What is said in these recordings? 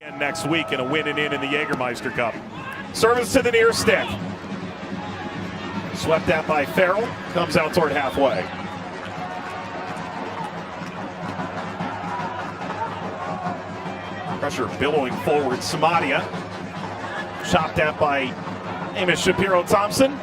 And next week in a win and in the Jägermeister Cup. Service to the near stick. Swept out by Farrell. Comes out toward halfway. Pressure billowing forward. Samadia. Chopped out by Amos Shapiro-Thompson.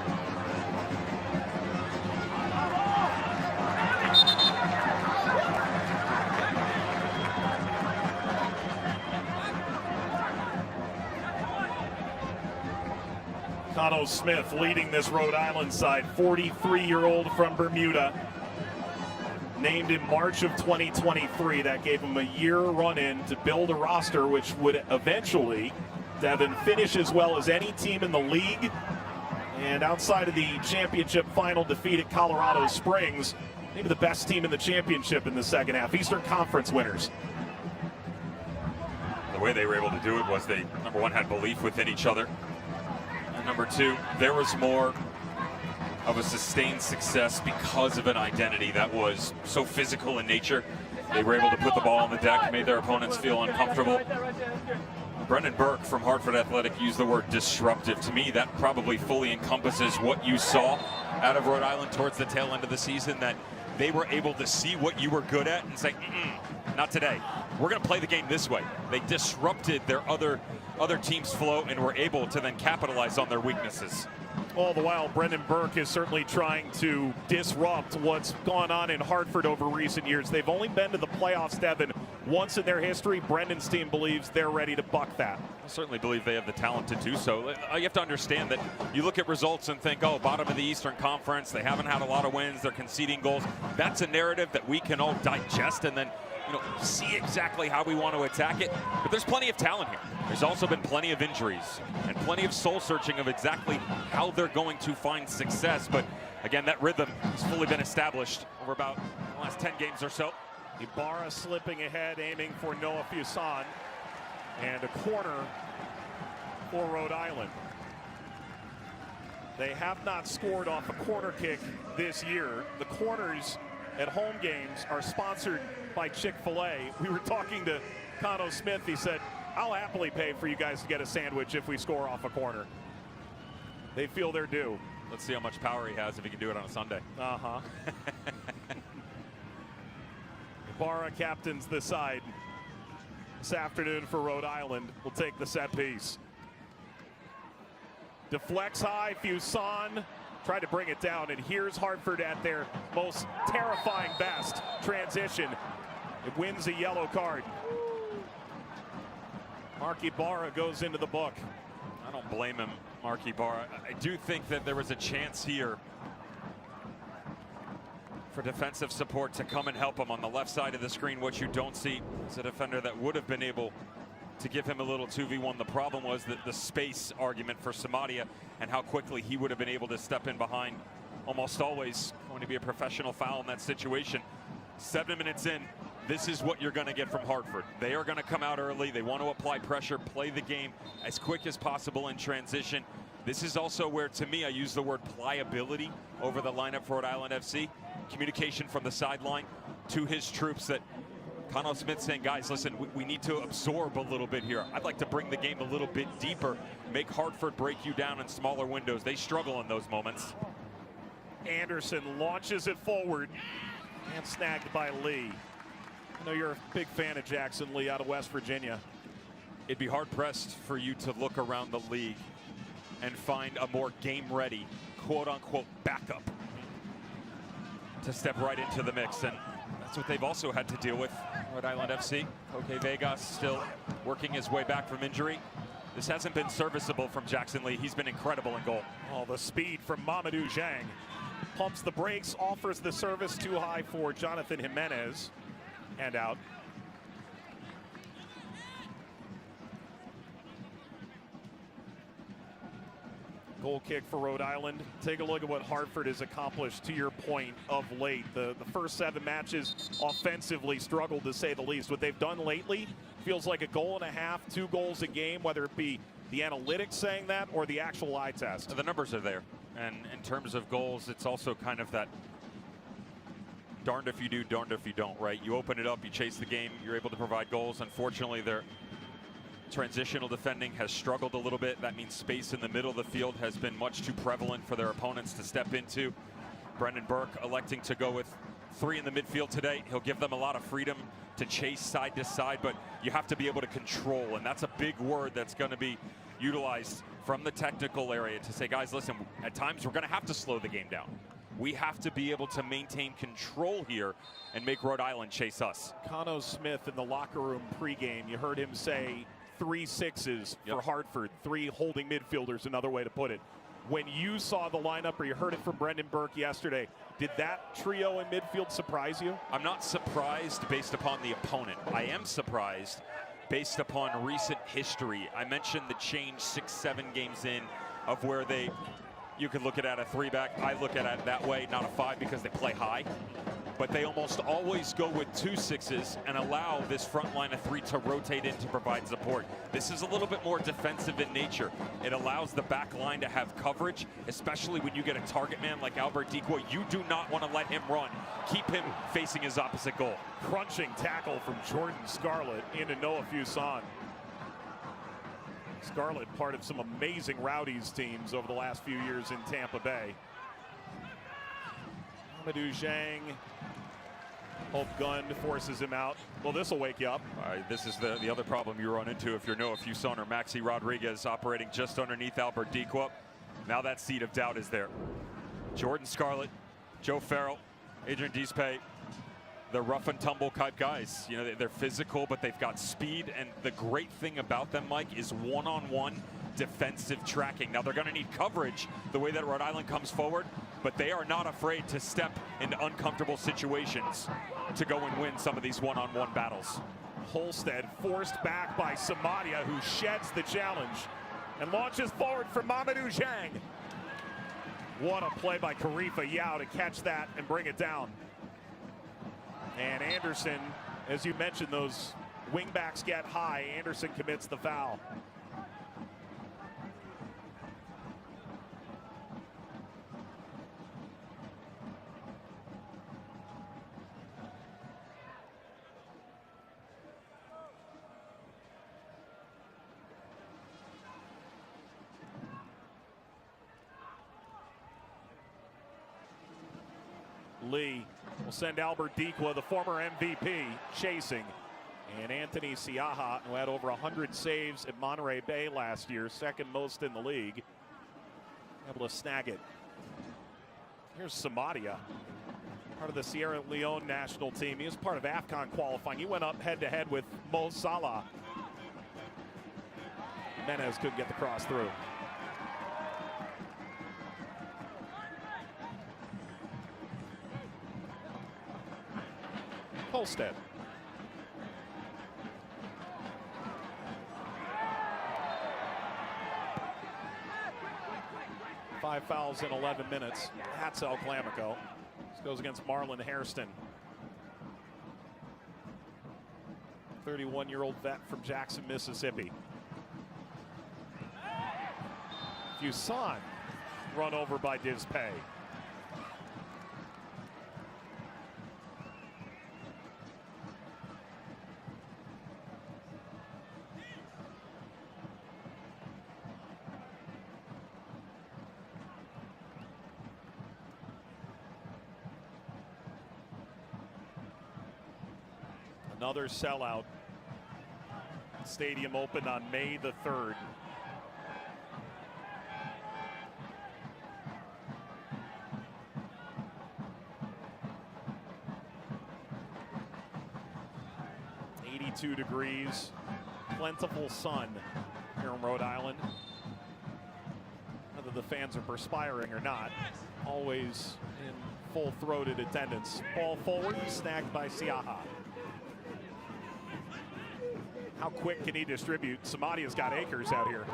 Connell Smith leading this Rhode Island side, 43-year-old from Bermuda. Named in March of 2023. That gave him a year run-in to build a roster which would eventually, Devin, finish as well as any team in the league. And outside of the championship final defeat at Colorado Springs, maybe the best team in the championship in the second half. Eastern Conference winners. The way they were able to do it was they, number one, had belief within each other. Number two, there was more of a sustained success because of an identity that was so physical in nature. They were able to put the ball on the deck, made their opponents feel uncomfortable. Brendan Burke from Hartford Athletic used the word disruptive. To me, that probably fully encompasses what you saw out of Rhode Island towards the tail end of the season, that they were able to see what you were good at and say, not today. We're going to play the game this way. They disrupted their other team's flow and were able to then capitalize on their weaknesses. All the while, Brendan Burke is certainly trying to disrupt what's gone on in Hartford over recent years. They've only been to the playoffs, Devin, once in their history. Brendan's team believes they're ready to buck that. I certainly believe they have the talent to do so. You have to understand that you look at results and think, oh, bottom of the Eastern Conference, they haven't had a lot of wins, they're conceding goals. That's a narrative that we can all digest and then see exactly how we want to attack it. But there's plenty of talent here. There's also been plenty of injuries and plenty of soul searching of exactly how they're going to find success. But again, that rhythm has fully been established over about the last 10 games or so. Ibarra slipping ahead, aiming for Noah Fuson. And a corner for Rhode Island. They have not scored off a corner kick this year. The corners at home games are sponsored by Chick-fil-A. We were talking to Connell Smith. He said, I'll happily pay for you guys to get a sandwich if we score off a corner. They feel they're due. Let's see how much power he has if he can do it on a Sunday. Ibarra captains the side this afternoon for Rhode Island. Will take the set piece. Deflects high, Fuson tried to bring it down, and here's Hartford at their most terrifying best. Transition. It wins a yellow card. Mark Ibarra goes into the book. I don't blame him, Mark Ibarra. I do think that there was a chance here for defensive support to come and help him on the left side of the screen. What you don't see is a defender that would have been able to give him a little 2v1. The problem was that the space argument for Samadia and how quickly he would have been able to step in behind. Almost always going to be a professional foul in that situation. 7 minutes in, this is what you're going to get from Hartford. They are going to come out early. They want to apply pressure, play the game as quick as possible in transition. This is also where, to me, I use the word pliability over the lineup for Rhode Island FC. Communication from the sideline to his troops, that Connell Smith saying, guys, listen, we need to absorb a little bit here. I'd like to bring the game a little bit deeper, make Hartford break you down in smaller windows. They struggle in those moments. Anderson launches it forward and snagged by Lee. I know you're a big fan of Jackson Lee out of West Virginia. It'd be hard-pressed for you to look around the league and find a more game-ready, quote-unquote, backup to step right into the mix. And that's what they've also had to deal with, Rhode Island FC. Koke Vegas still working his way back from injury. This hasn't been serviceable from Jackson Lee. He's been incredible in goal. Oh, the speed from Mamadou Zhang. Pumps the brakes, offers the service too high for Jonathan Jimenez. And out. Goal kick for Rhode Island. Take a look at what Hartford has accomplished, to your point, of late. The first 7 matches offensively struggled, to say the least. What they've done lately feels like a goal and a half, 2 goals a game, whether it be the analytics saying that or the actual eye test. The numbers are there. And in terms of goals, it's also kind of that darned if you do, darned if you don't, right? You open it up, you chase the game, you're able to provide goals. Unfortunately, they're Transitional defending has struggled a little bit. That means space in the middle of the field has been much too prevalent for their opponents to step into. Brendan Burke electing to go with 3 in the midfield today. He'll give them a lot of freedom to chase side to side, but you have to be able to control, and that's a big word that's going to be utilized from the technical area to say, guys, listen, at times we're going to have to slow the game down. We have to be able to maintain control here and make Rhode Island chase us. Cano Smith in the locker room pregame, you heard him say 3 sixes for Hartford, 3 holding midfielders, another way to put it. When you saw the lineup, or you heard it from Brendan Burke yesterday, did that trio in midfield surprise you? I'm not surprised based upon the opponent. I am surprised based upon recent history. I mentioned the change 6-7 games in of where you could look at it at a 3-back. I look at it that way, not a 5, because they play high. But they almost always go with 2 sixes and allow this front line of 3 to rotate in to provide support. This is a little bit more defensive in nature. It allows the back line to have coverage, especially when you get a target man like Albert Decoy. You do not want to let him run. Keep him facing his opposite goal. Crunching tackle from Jordan Scarlett into Noah Fuson. Scarlett, part of some amazing Rowdies teams over the last few years in Tampa Bay. Amadou Zhang, Hope Gunn forces him out. Well, this will wake you up. This is the other problem you run into if you're Noah Fuson or Maxi Rodriguez operating just underneath Albert Decoy. Now that seed of doubt is there. Jordan Scarlett, Joe Farrell, Adrian Dispe, they're rough and tumble type guys. You know, they're physical, but they've got speed. And the great thing about them, Mike, is one-on-one defensive tracking. Now, they're going to need coverage the way that Rhode Island comes forward, but they are not afraid to step into uncomfortable situations to go and win some of these one-on-one battles. Holstead forced back by Samadia, who sheds the challenge and launches forward for Mamadou Zhang. What a play by Karifa Yao to catch that and bring it down. And Anderson, as you mentioned, those wingbacks get high. Anderson commits the foul. Lee will send Albert Decoy, the former MVP, chasing. And Anthony Siaha, who had over 100 saves at Monterey Bay last year, second most in the league, able to snag it. Here's Samadia, part of the Sierra Leone national team. He was part of AFCON qualifying. He went up head-to-head with Mo Salah. Menez couldn't get the cross through. Holstead. Five fouls in 11 minutes. Hatzel Clamico. This goes against Marlon Hairston. 31-year-old vet from Jackson, Mississippi. Fuson run over by Dispe. Another sellout. Stadium opened on May the 3rd. .82 degrees, plentiful sun here in Rhode Island. Whether the fans are perspiring or not, always in full-throated attendance. Ball forward, snagged by Siaha. How quick can he distribute? Samadia's got acres out here.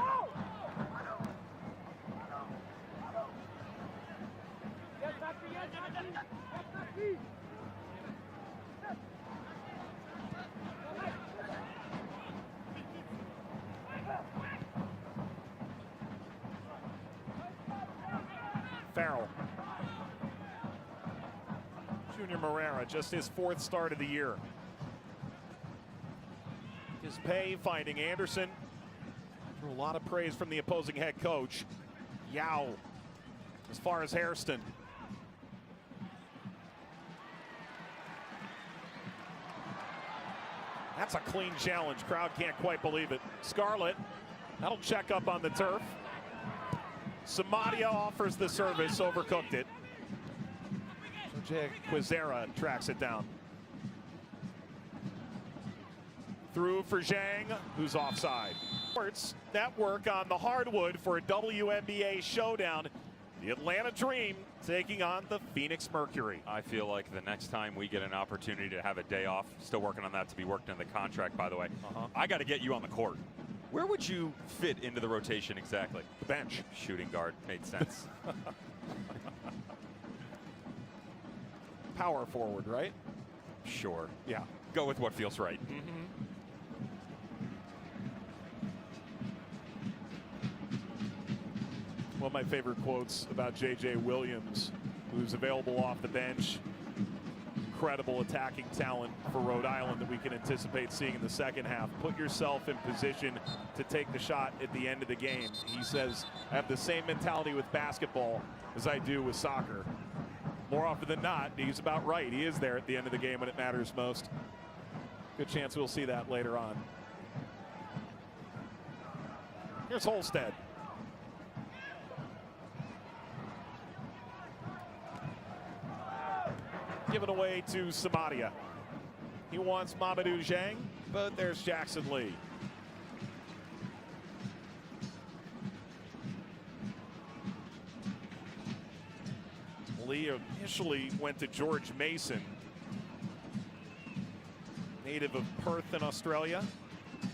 Farrell. Junior Morera, just his 4th start of the year. Dispe finding Anderson, A lot of praise from the opposing head coach. Yao, as far as Hairston. That's a clean challenge. Crowd can't quite believe it. Scarlett, that'll check up on the turf. Samadia offers the service, overcooked it. Quizera tracks it down. Through for Zhang, who's offside. Sports Network on the hardwood for a WNBA showdown. The Atlanta Dream taking on the Phoenix Mercury. I feel like the next time we get an opportunity to have a day off, still working on that to be worked into the contract, by the way, I got to get you on the court. Where would you fit into the rotation exactly? The bench. Shooting guard, made sense. Power forward, right? Sure. Yeah. Go with what feels right. One of my favorite quotes about J.J. Williams, who's available off the bench. Incredible attacking talent for Rhode Island that we can anticipate seeing in the second half. Put yourself in position to take the shot at the end of the game. He says, I have the same mentality with basketball as I do with soccer. More often than not, he's about right. He is there at the end of the game when it matters most. Good chance we'll see that later on. Here's Holstead. Given away to Samadia. He wants Mamadou Zhang, but there's Jackson Lee. Lee initially went to George Mason, native of Perth in Australia.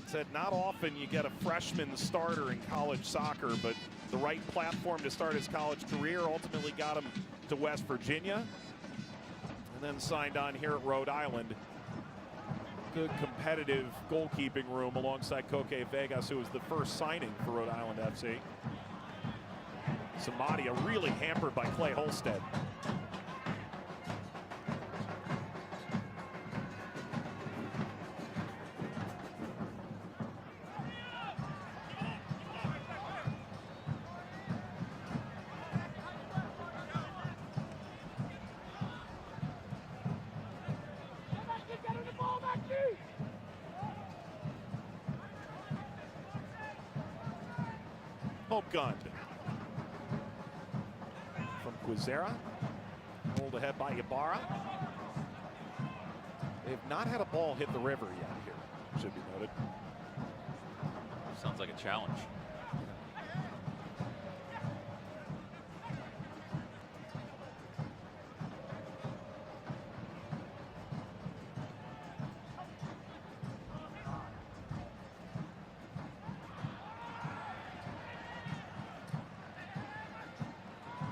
Said not often you get a freshman starter in college soccer, but the right platform to start his college career ultimately got him to West Virginia. And then signed on here at Rhode Island. Good competitive goalkeeping room alongside Coque Vegas, who was the first signing for Rhode Island FC. Samadia really hampered by Clay Holstead. Gunned from Quizera, rolled ahead by Ibarra. They have not had a ball hit the river yet here, should be noted. Sounds like a challenge.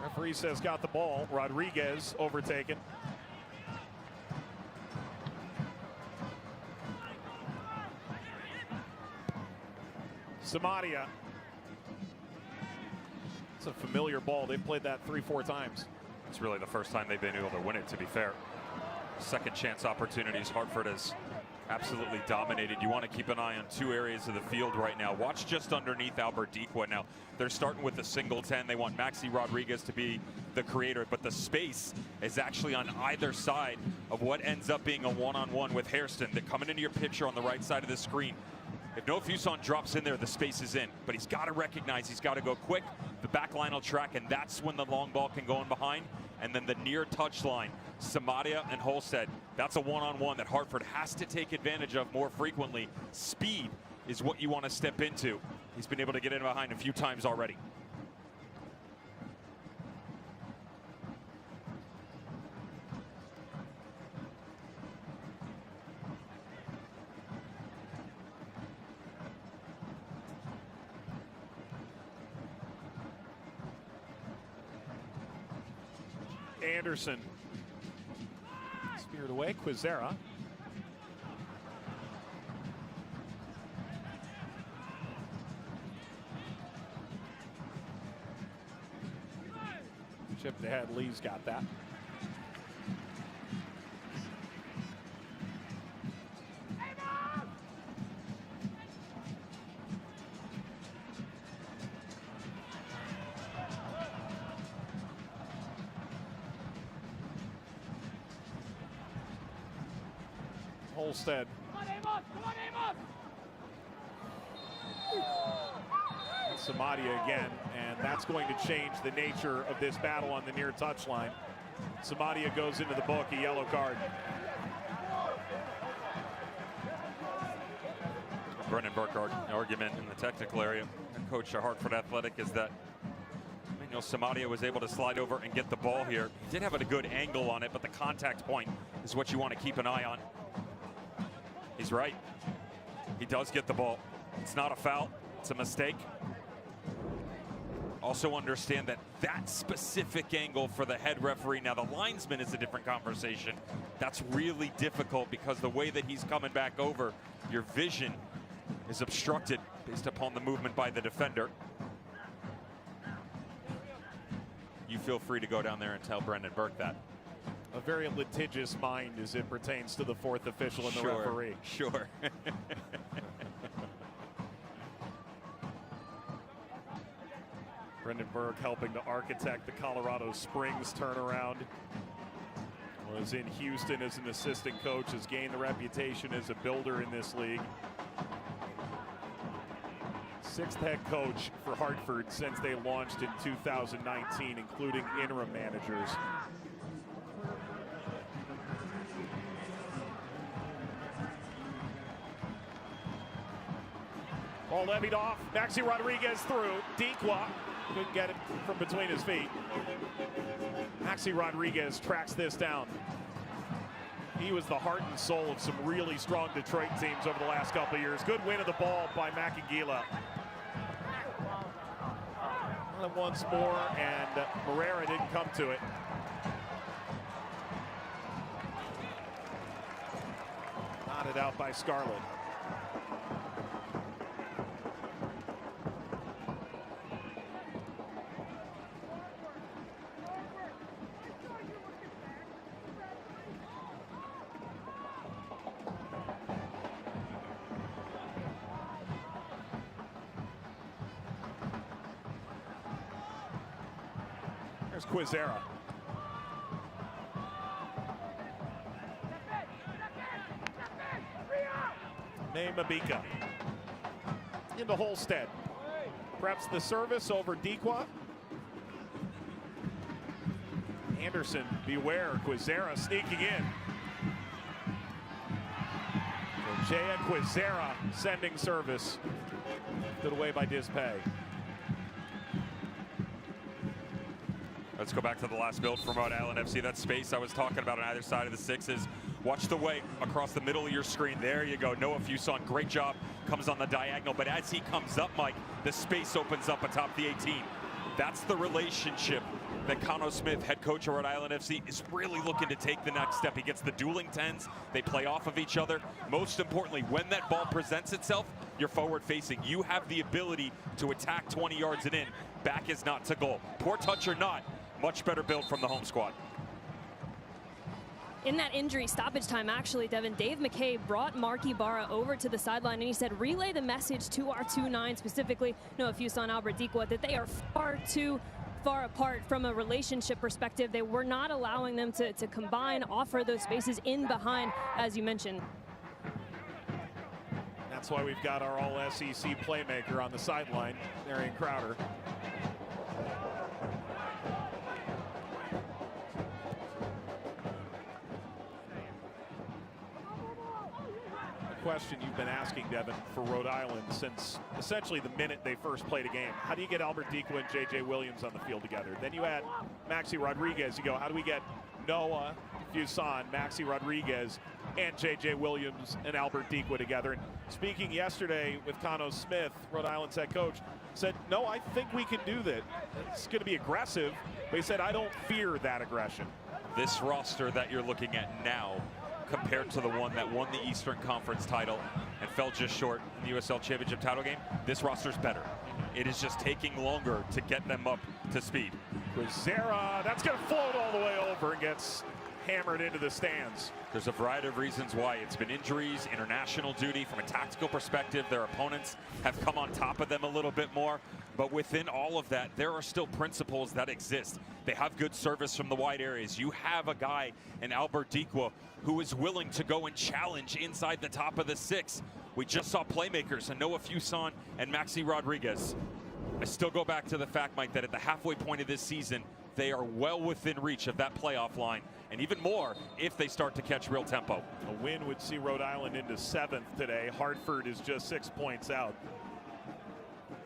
Referee says got the ball. Rodriguez overtaken. Samadia. It's a familiar ball. They've played that 3-4 times. It's really the first time they've been able to win it, to be fair. Second chance opportunities. Hartford has absolutely dominated. You want to keep an eye on two areas of the field right now. Watch just underneath Albert Dequa now. They're starting with a single 10. They want Maxi Rodriguez to be the creator, but the space is actually on either side of what ends up being a one-on-one with Hairston. They're coming into your picture on the right side of the screen. If no Fuson drops in there, the space is in, but he's got to recognize he's got to go quick. The back line will track, and that's when the long ball can go in behind. And then the near touch line, Samadia and Holstead, that's a one-on-one that Hartford has to take advantage of more frequently. Speed is what you want to step into. He's been able to get in behind a few times already. Anderson. Speared away, Quizera. Chipped ahead, Lee's got that. Olstead. Samadia again, and that's going to change the nature of this battle on the near touchline. Samadia goes into the book, a yellow card. Brendan Burke argument in the technical area. Coach of Hartford Athletic is that Samadia was able to slide over and get the ball here. He did have a good angle on it, but the contact point is what you want to keep an eye on. He's right. He does get the ball. It's not a foul. It's a mistake. Also understand that that specific angle for the head referee, now the linesman is a different conversation. That's really difficult because the way that he's coming back over, your vision is obstructed based upon the movement by the defender. You feel free to go down there and tell Brendan Burke that. A very litigious mind as it pertains to the fourth official and the referee. Sure. Brendan Burke helping to architect the Colorado Springs turnaround. Was in Houston as an assistant coach, has gained the reputation as a builder in this league. Sixth head coach for Hartford since they launched in 2019, including interim managers. Ball levied off. Maxi Rodriguez through. Dequa couldn't get it from between his feet. Maxi Rodriguez tracks this down. He was the heart and soul of some really strong Detroit teams over the last couple of years. Good win of the ball by Makagila. Once more, and Moreira didn't come to it. Knotted out by Scarlett. There's Quizera. Mabika into Holstead. Perhaps the service over Dequa. Anderson, beware. Quizera sneaking in. So Jaya Quizera sending service. Put away by Dispay. Let's go back to the last build from Rhode Island FC. That space I was talking about on either side of the sixes. Watch the way across the middle of your screen. There you go. Noah Fuson, great job. Comes on the diagonal, but as he comes up, Mike, the space opens up atop the 18. That's the relationship that Cano Smith, head coach of Rhode Island FC, is really looking to take the next step. He gets the dueling 10s. They play off of each other. Most importantly, when that ball presents itself, you're forward facing. You have the ability to attack 20 yards and in. Back is not to goal. Poor touch or not, much better build from the home squad. In that injury stoppage time, actually, Devin, Dave McKay brought Mark Ibarra over to the sideline, and he said, relay the message to our 2-9, specifically Noah Fuson, Albert Dequa, that they are far too far apart from a relationship perspective. They were not allowing them to combine, offer those spaces in behind, as you mentioned. That's why we've got our all-SEC playmaker on the sideline, Arian Crowder. Question you've been asking, Devin, for Rhode Island since essentially the minute they first played a game. How do you get Albert Dequa and J.J. Williams on the field together? Then you add Maxi Rodriguez. You go, how do we get Noah Fuson, Maxi Rodriguez, and J.J. Williams and Albert Dequa together? And speaking yesterday with Cano Smith, Rhode Island's head coach, said, no, I think we can do that. It's going to be aggressive. But he said, I don't fear that aggression. This roster that you're looking at now, compared to the one that won the Eastern Conference title and fell just short in the USL Championship title game, this roster's better. It is just taking longer to get them up to speed. Quizera, that's going to float all the way over and gets hammered into the stands. There's a variety of reasons why. It's been injuries, international duty. From a tactical perspective, their opponents have come on top of them a little bit more. But within all of that, there are still principles that exist. They have good service from the wide areas. You have a guy in Albert Dikwa who is willing to go and challenge inside the top of the six. We just saw playmakers in Noah Fuson and Maxi Rodriguez. I still go back to the fact, Mike, that at the halfway point of this season, they are well within reach of that playoff line, and even more if they start to catch real tempo. A win would see Rhode Island into 7th today. Hartford is just 6 points out.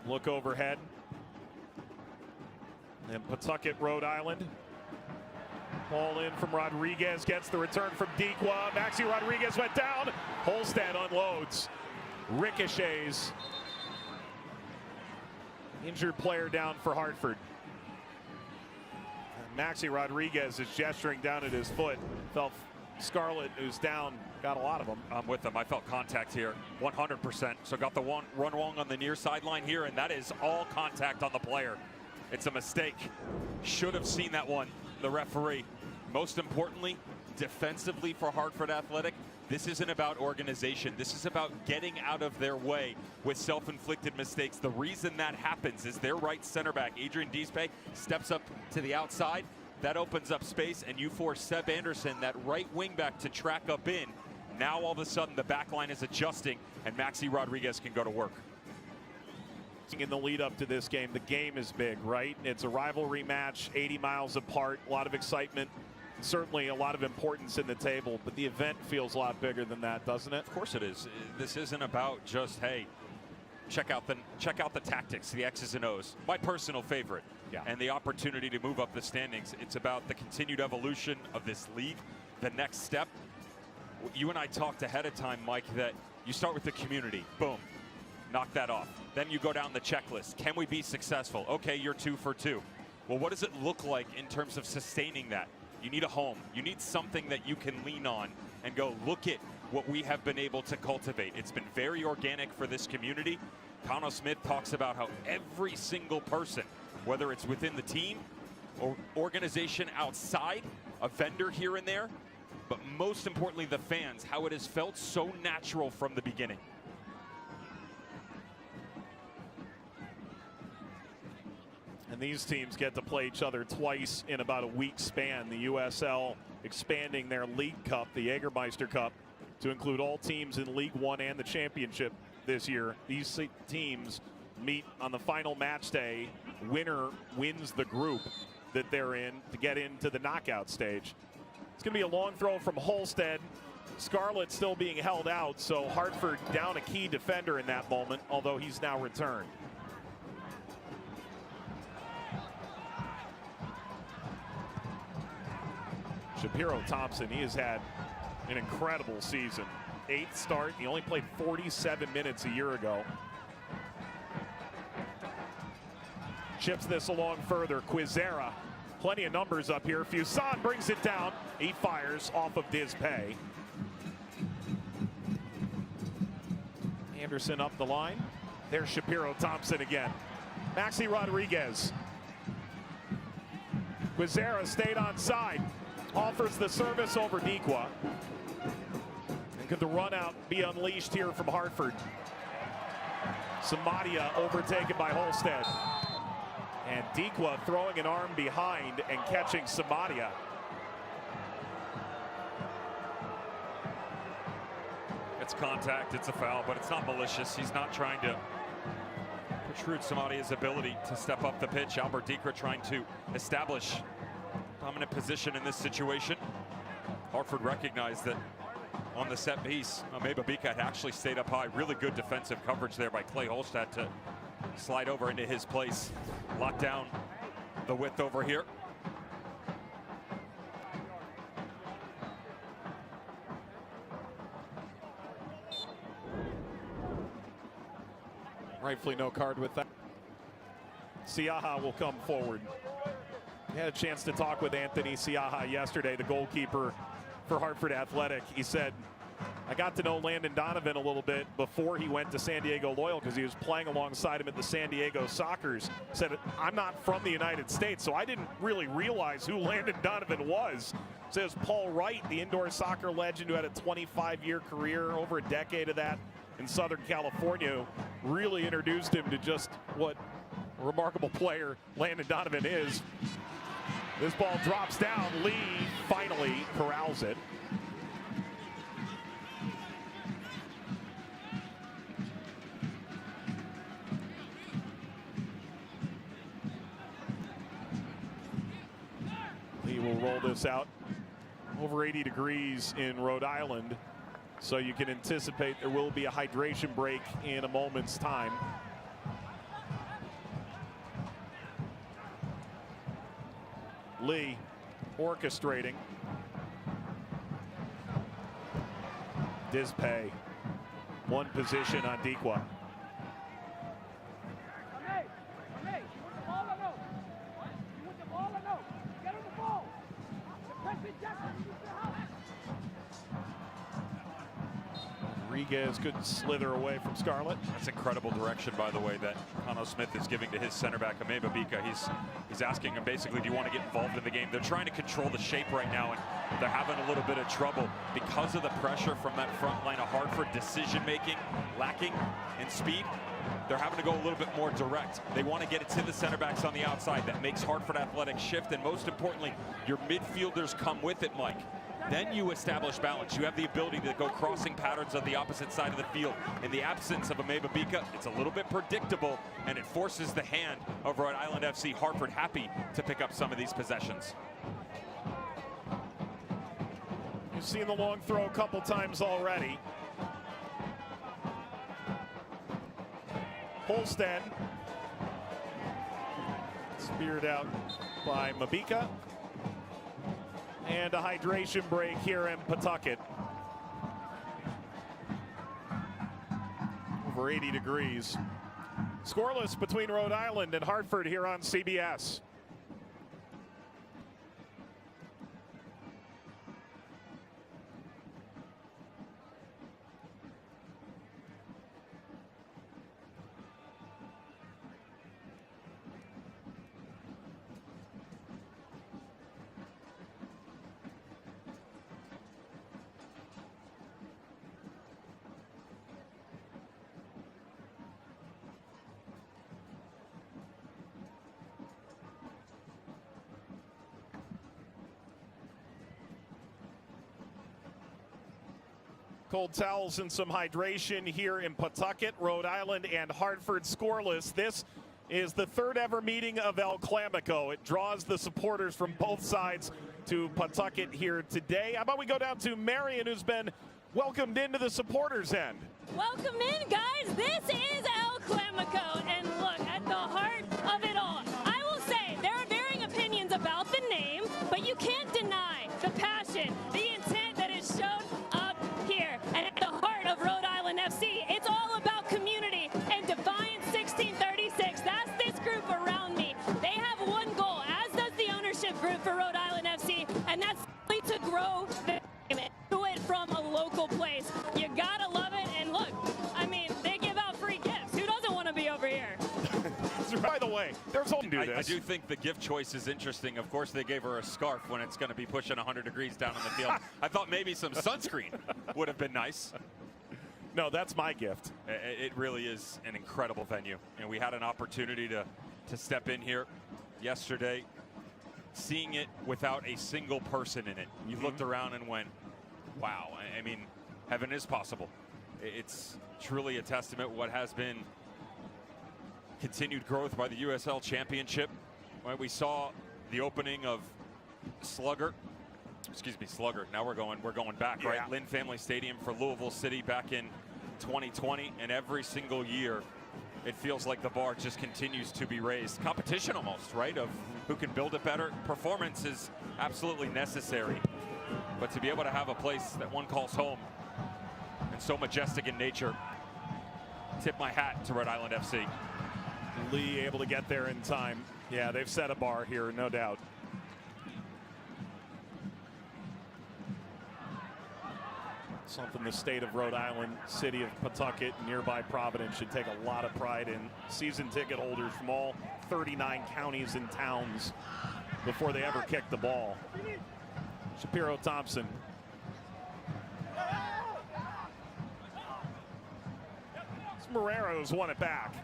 Look overhead. And Pawtucket, Rhode Island. Ball in from Rodriguez, gets the return from Dikwa. Maxi Rodriguez went down. Holstead unloads. Ricochets. Injured player down for Hartford. Maxi Rodriguez is gesturing down at his foot. Felt Scarlett, who's down, got a lot of them. I'm with them. I felt contact here, 100%. So got the one run wrong on the near sideline here, and that is all contact on the player. It's a mistake. Should have seen that one, the referee. Most importantly, defensively for Hartford Athletic, this isn't about organization. This is about getting out of their way with self-inflicted mistakes. The reason that happens is their right center back, Adrian Dispe, steps up to the outside. That opens up space, and you force Seb Anderson, that right wing back, to track up in. Now all of a sudden the back line is adjusting, and Maxi Rodriguez can go to work. In the lead up to this game, the game is big, right? It's a rivalry match, 80 miles apart, a lot of excitement. Certainly a lot of importance in the table, but the event feels a lot bigger than that, doesn't it? Of course it is. This isn't about just, hey, check out the tactics, the X's and O's. My personal favorite. Yeah. And the opportunity to move up the standings. It's about the continued evolution of this league, the next step. You and I talked ahead of time, Mike, that you start with the community. Boom. Knock that off. Then you go down the checklist. Can we be successful? Okay, you're 2 for 2. Well, what does it look like in terms of sustaining that? You need a home. You need something that you can lean on and go, look at what we have been able to cultivate. It's been very organic for this community. Connell Smith talks about how every single person, whether it's within the team or organization outside, a vendor here and there, but most importantly, the fans, how it has felt so natural from the beginning. And these teams get to play each other twice in about a week span. The USL expanding their League Cup, the Jägermeister Cup, to include all teams in League One and the Championship this year. These teams meet on the final match day. Winner wins the group that they're in to get into the knockout stage. It's going to be a long throw from Holstead. Scarlett still being held out, so Hartford down a key defender in that moment, although he's now returned. Shapiro Thompson, he has had an incredible season. 8th start, he only played 47 minutes a year ago. Chips this along further, Quizera. Plenty of numbers up here. Fuson brings it down. He fires off of Dispe. Anderson up the line. There's Shapiro Thompson again. Maxi Rodriguez. Quizera stayed on side. Offers the service over Dikwa. And could the run out be unleashed here from Hartford? Samadia overtaken by Holstead. And Dikwa throwing an arm behind and catching Samadia. It's contact, it's a foul, but it's not malicious. He's not trying to protrude Samadia's ability to step up the pitch. Albert Dikwa trying to establish dominant position in this situation. Hartford recognized that on the set piece, Ameba Bika had actually stayed up high. Really good defensive coverage there by Clay Holstead to slide over into his place. Lock down the width over here. Rightfully no card with that. Siaha will come forward. We had a chance to talk with Anthony Siaha yesterday, the goalkeeper for Hartford Athletic. He said I got to know Landon Donovan a little bit before he went to San Diego Loyal because he was playing alongside him at the San Diego Sockers. Said, I'm not from the United States, so I didn't really realize who Landon Donovan was. Says Paul Wright, the indoor soccer legend who had a 25-year career, over a decade of that in Southern California, really introduced him to just what a remarkable player Landon Donovan is. This ball drops down. Lee finally corrals it. Lee will roll this out. Over 80 degrees in Rhode Island, so you can anticipate there will be a hydration break in a moment's time. Lee orchestrating. Dispay, one position on Dequa. Rodriguez could slither away from Scarlett. That's incredible direction, by the way, that Cano Smith is giving to his center back, Ameba Bika. He's asking him basically, do you want to get involved in the game? They're trying to control the shape right now, and they're having a little bit of trouble because of the pressure from that front line of Hartford. Decision-making lacking in speed. They're having to go a little bit more direct. They want to get it to the center backs on the outside. That makes Hartford Athletic shift, and most importantly, your midfielders come with it, Mike. Then you establish balance. You have the ability to go crossing patterns on the opposite side of the field. In the absence of Ameba Bika, it's a little bit predictable, and it forces the hand of Rhode Island FC. Hartford happy to pick up some of these possessions. You've seen the long throw a couple times already. Holstead speared out by Mabika. And a hydration break here in Pawtucket. Over 80 degrees. Scoreless between Rhode Island and Hartford here on CBS. Cold towels and some hydration here in Pawtucket. Rhode Island and Hartford scoreless. This is the third ever meeting of El Clamico. It draws the supporters from both sides to Pawtucket here today. How about we go down to Marion, who's been welcomed into the supporters' end. Welcome in, guys. This is El Clamico, and look, at the heart of it all, I will say there are varying opinions about the name, but you can't deny the passion, the intent that is shown up here. And at the heart of Rhode Island FC, it's all about community and Defiance 1636. That's this group around me. They have one goal, as does the ownership group for Rhode Island FC, and that's to grow the game and do it from a local place. You gotta love it, and look, I mean, they give out free gifts. Who doesn't want to be over here? By the way, there's only do this. I do think the gift choice is interesting. Of course, they gave her a scarf when it's going to be pushing 100 degrees down on the field. I thought maybe some sunscreen would have been nice. No, that's my gift. It really is an incredible venue, and we had an opportunity to step in here yesterday, seeing it without a single person in it. You looked around and went, wow, I mean, heaven is possible. It's truly a testament what has been continued growth by the USL Championship. Right, we saw the opening of Slugger. Now we're going back, yeah. right? Lynn Family Stadium for Louisville City back in 2020, and every single year it feels like the bar just continues to be raised. Competition almost, right, of who can build it better. Performance is absolutely necessary, but to be able to have a place that one calls home and so majestic in nature, tip my hat to Rhode Island FC. Lee able to get there in time. Yeah, they've set a bar here, no doubt. Something the state of Rhode Island, city of Pawtucket, nearby Providence should take a lot of pride in. Season ticket holders from all 39 counties and towns before they ever kick the ball. Shapiro Thompson. Morero's won it back.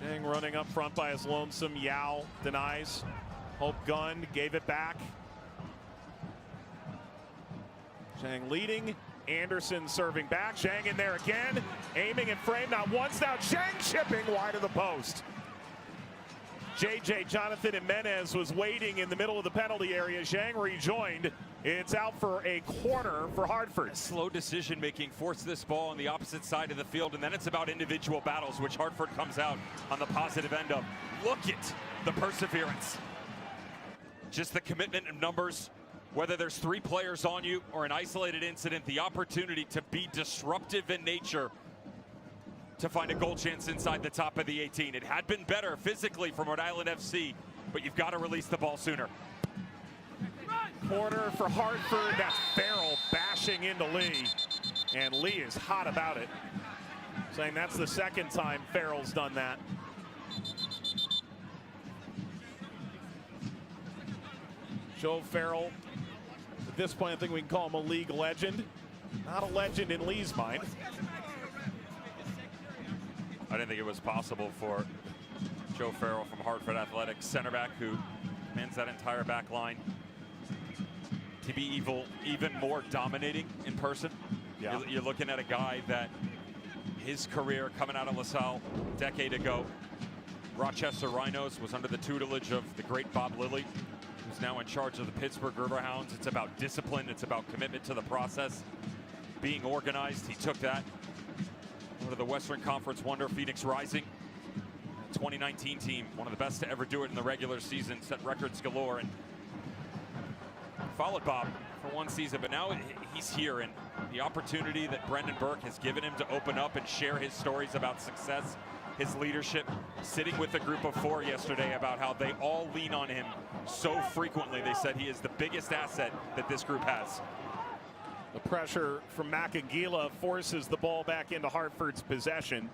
Zhang running up front by his lonesome. Yao denies. Hope Gunn gave it back. Zhang leading. Anderson serving back. Zhang in there again. Aiming and frame not once now. Zhang chipping wide of the post. JJ Jonathan Jimenez was waiting in the middle of the penalty area. Zhang rejoined. It's out for a corner for Hartford. Slow decision making forced this ball on the opposite side of the field, and then it's about individual battles, which Hartford comes out on the positive end of. Look at the perseverance. Just the commitment of numbers, whether there's 3 players on you or an isolated incident, the opportunity to be disruptive in nature to find a goal chance inside the top of the 18. It had been better physically from Rhode Island FC, but you've got to release the ball sooner. Corner for Hartford. That's Farrell bashing into Lee. And Lee is hot about it, saying that's the second time Farrell's done that. Joe Farrell, at this point, I think we can call him a league legend. Not a legend in Lee's mind. I didn't think it was possible for Joe Farrell from Hartford Athletics, center back who commands that entire back line, to be even more dominating in person. Yeah. You're looking at a guy that his career coming out of LaSalle a decade ago, Rochester Rhinos, was under the tutelage of the great Bob Lilly, who's now in charge of the Pittsburgh Riverhounds. It's about discipline. It's about commitment to the process, being organized. He took that over to the Western Conference wonder, Phoenix Rising. 2019 team, one of the best to ever do it in the regular season, set records galore, and followed Bob for one season, but now he's here, and the opportunity that Brendan Burke has given him to open up and share his stories about success, his leadership, sitting with a group of 4 yesterday about how they all lean on him so frequently. They said he is the biggest asset that this group has. The pressure from Macagila forces the ball back into Hartford's possession.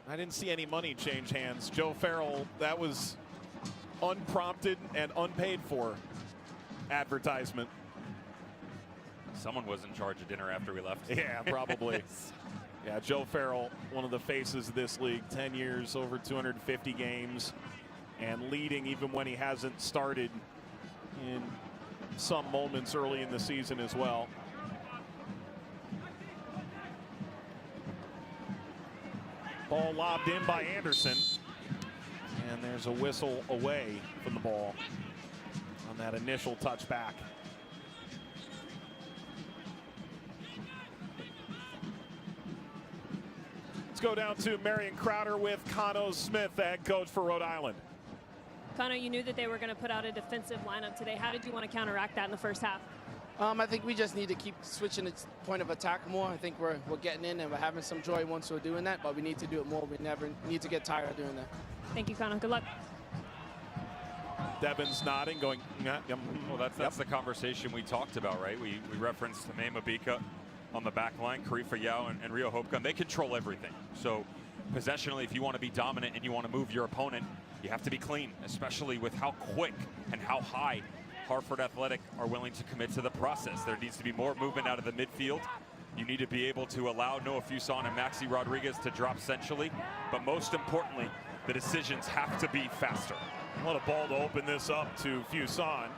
I didn't see any money change hands. Joe Farrell, that was unprompted and unpaid for advertisement. Someone was in charge of dinner after we left. Yeah, probably. Yeah, Joe Farrell, one of the faces of this league, 10 years, over 250 games, and leading even when he hasn't started in some moments early in the season as well. Ball lobbed in by Anderson. And there's a whistle away from the ball on that initial touchback. Let's go down to Marion Crowder with Cano Smith, the head coach for Rhode Island. Connor, you knew that they were going to put out a defensive lineup today. How did you want to counteract that in the first half? I think we just need to keep switching its point of attack more. I think we're getting in and we're having some joy once we're doing that, but we need to do it more. We never need to get tired of doing that. Thank you, Connor. Good luck. Devon's nodding, going, yeah, yep. Well, that's the conversation we talked about, right? We referenced Tame Mabika on the back line, Karifa Yao and Rio Hopegun. They control everything. So possessionally, if you want to be dominant and you want to move your opponent, you have to be clean, especially with how quick and how high Hartford Athletic are willing to commit to the process. There needs to be more movement out of the midfield. You need to be able to allow Noah Fuson and Maxi Rodriguez to drop centrally, but most importantly, the decisions have to be faster. What a ball to open this up to Fuson.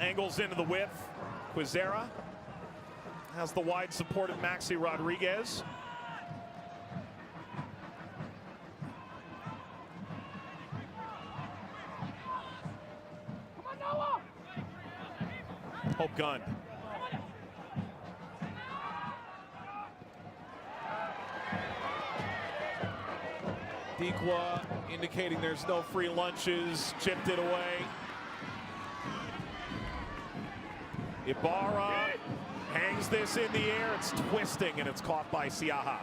Angles into the width. Quizera has the wide support of Maxi Rodriguez. Hope Gunn. Dequa indicating there's no free lunches, chipped it away. Ibarra hangs this in the air, it's twisting and it's caught by Siaha.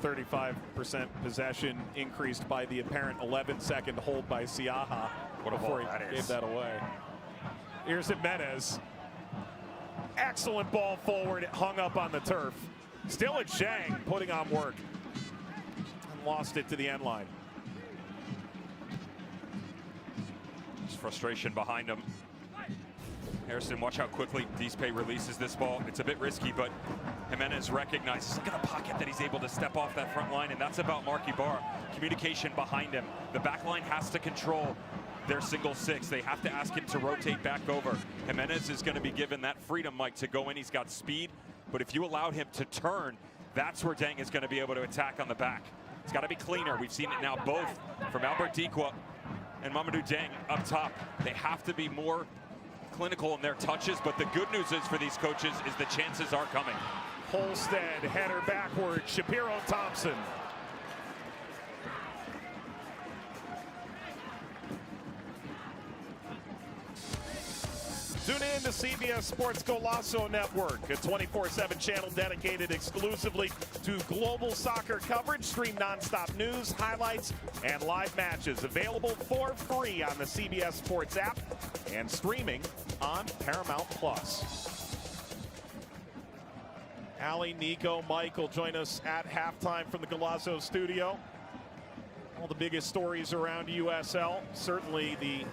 35% possession increased by the apparent 11-second hold by Siaha before he gave that away. Here's Jimenez. Excellent ball forward, hung up on the turf. Still at Shang, putting on work. And lost it to the end line. There's frustration behind him. Harrison, watch how quickly Dispe releases this ball. It's a bit risky, but Jimenez recognizes, look at the pocket that he's able to step off that front line, and that's about Marky Barra. Communication behind him. The back line has to control their single six. They have to ask him to rotate back over. Jimenez is going to be given that freedom, Mike, to go in. He's got speed, but if you allow him to turn, that's where Deng is going to be able to attack on the back. It's got to be cleaner. We've seen it now both from Albert Dikwa and Mamadou Deng up top. They have to be more clinical in their touches, but the good news is for these coaches is the chances are coming. Holstead, header backward, Shapiro Thompson. Tune in to CBS Sports Golazo Network, a 24/7 channel dedicated exclusively to global soccer coverage. Stream nonstop news, highlights, and live matches. Available for free on the CBS Sports app and streaming on Paramount Plus. Ali, Nico, Mike will join us at halftime from the Golazo studio. All the biggest stories around USL, certainly the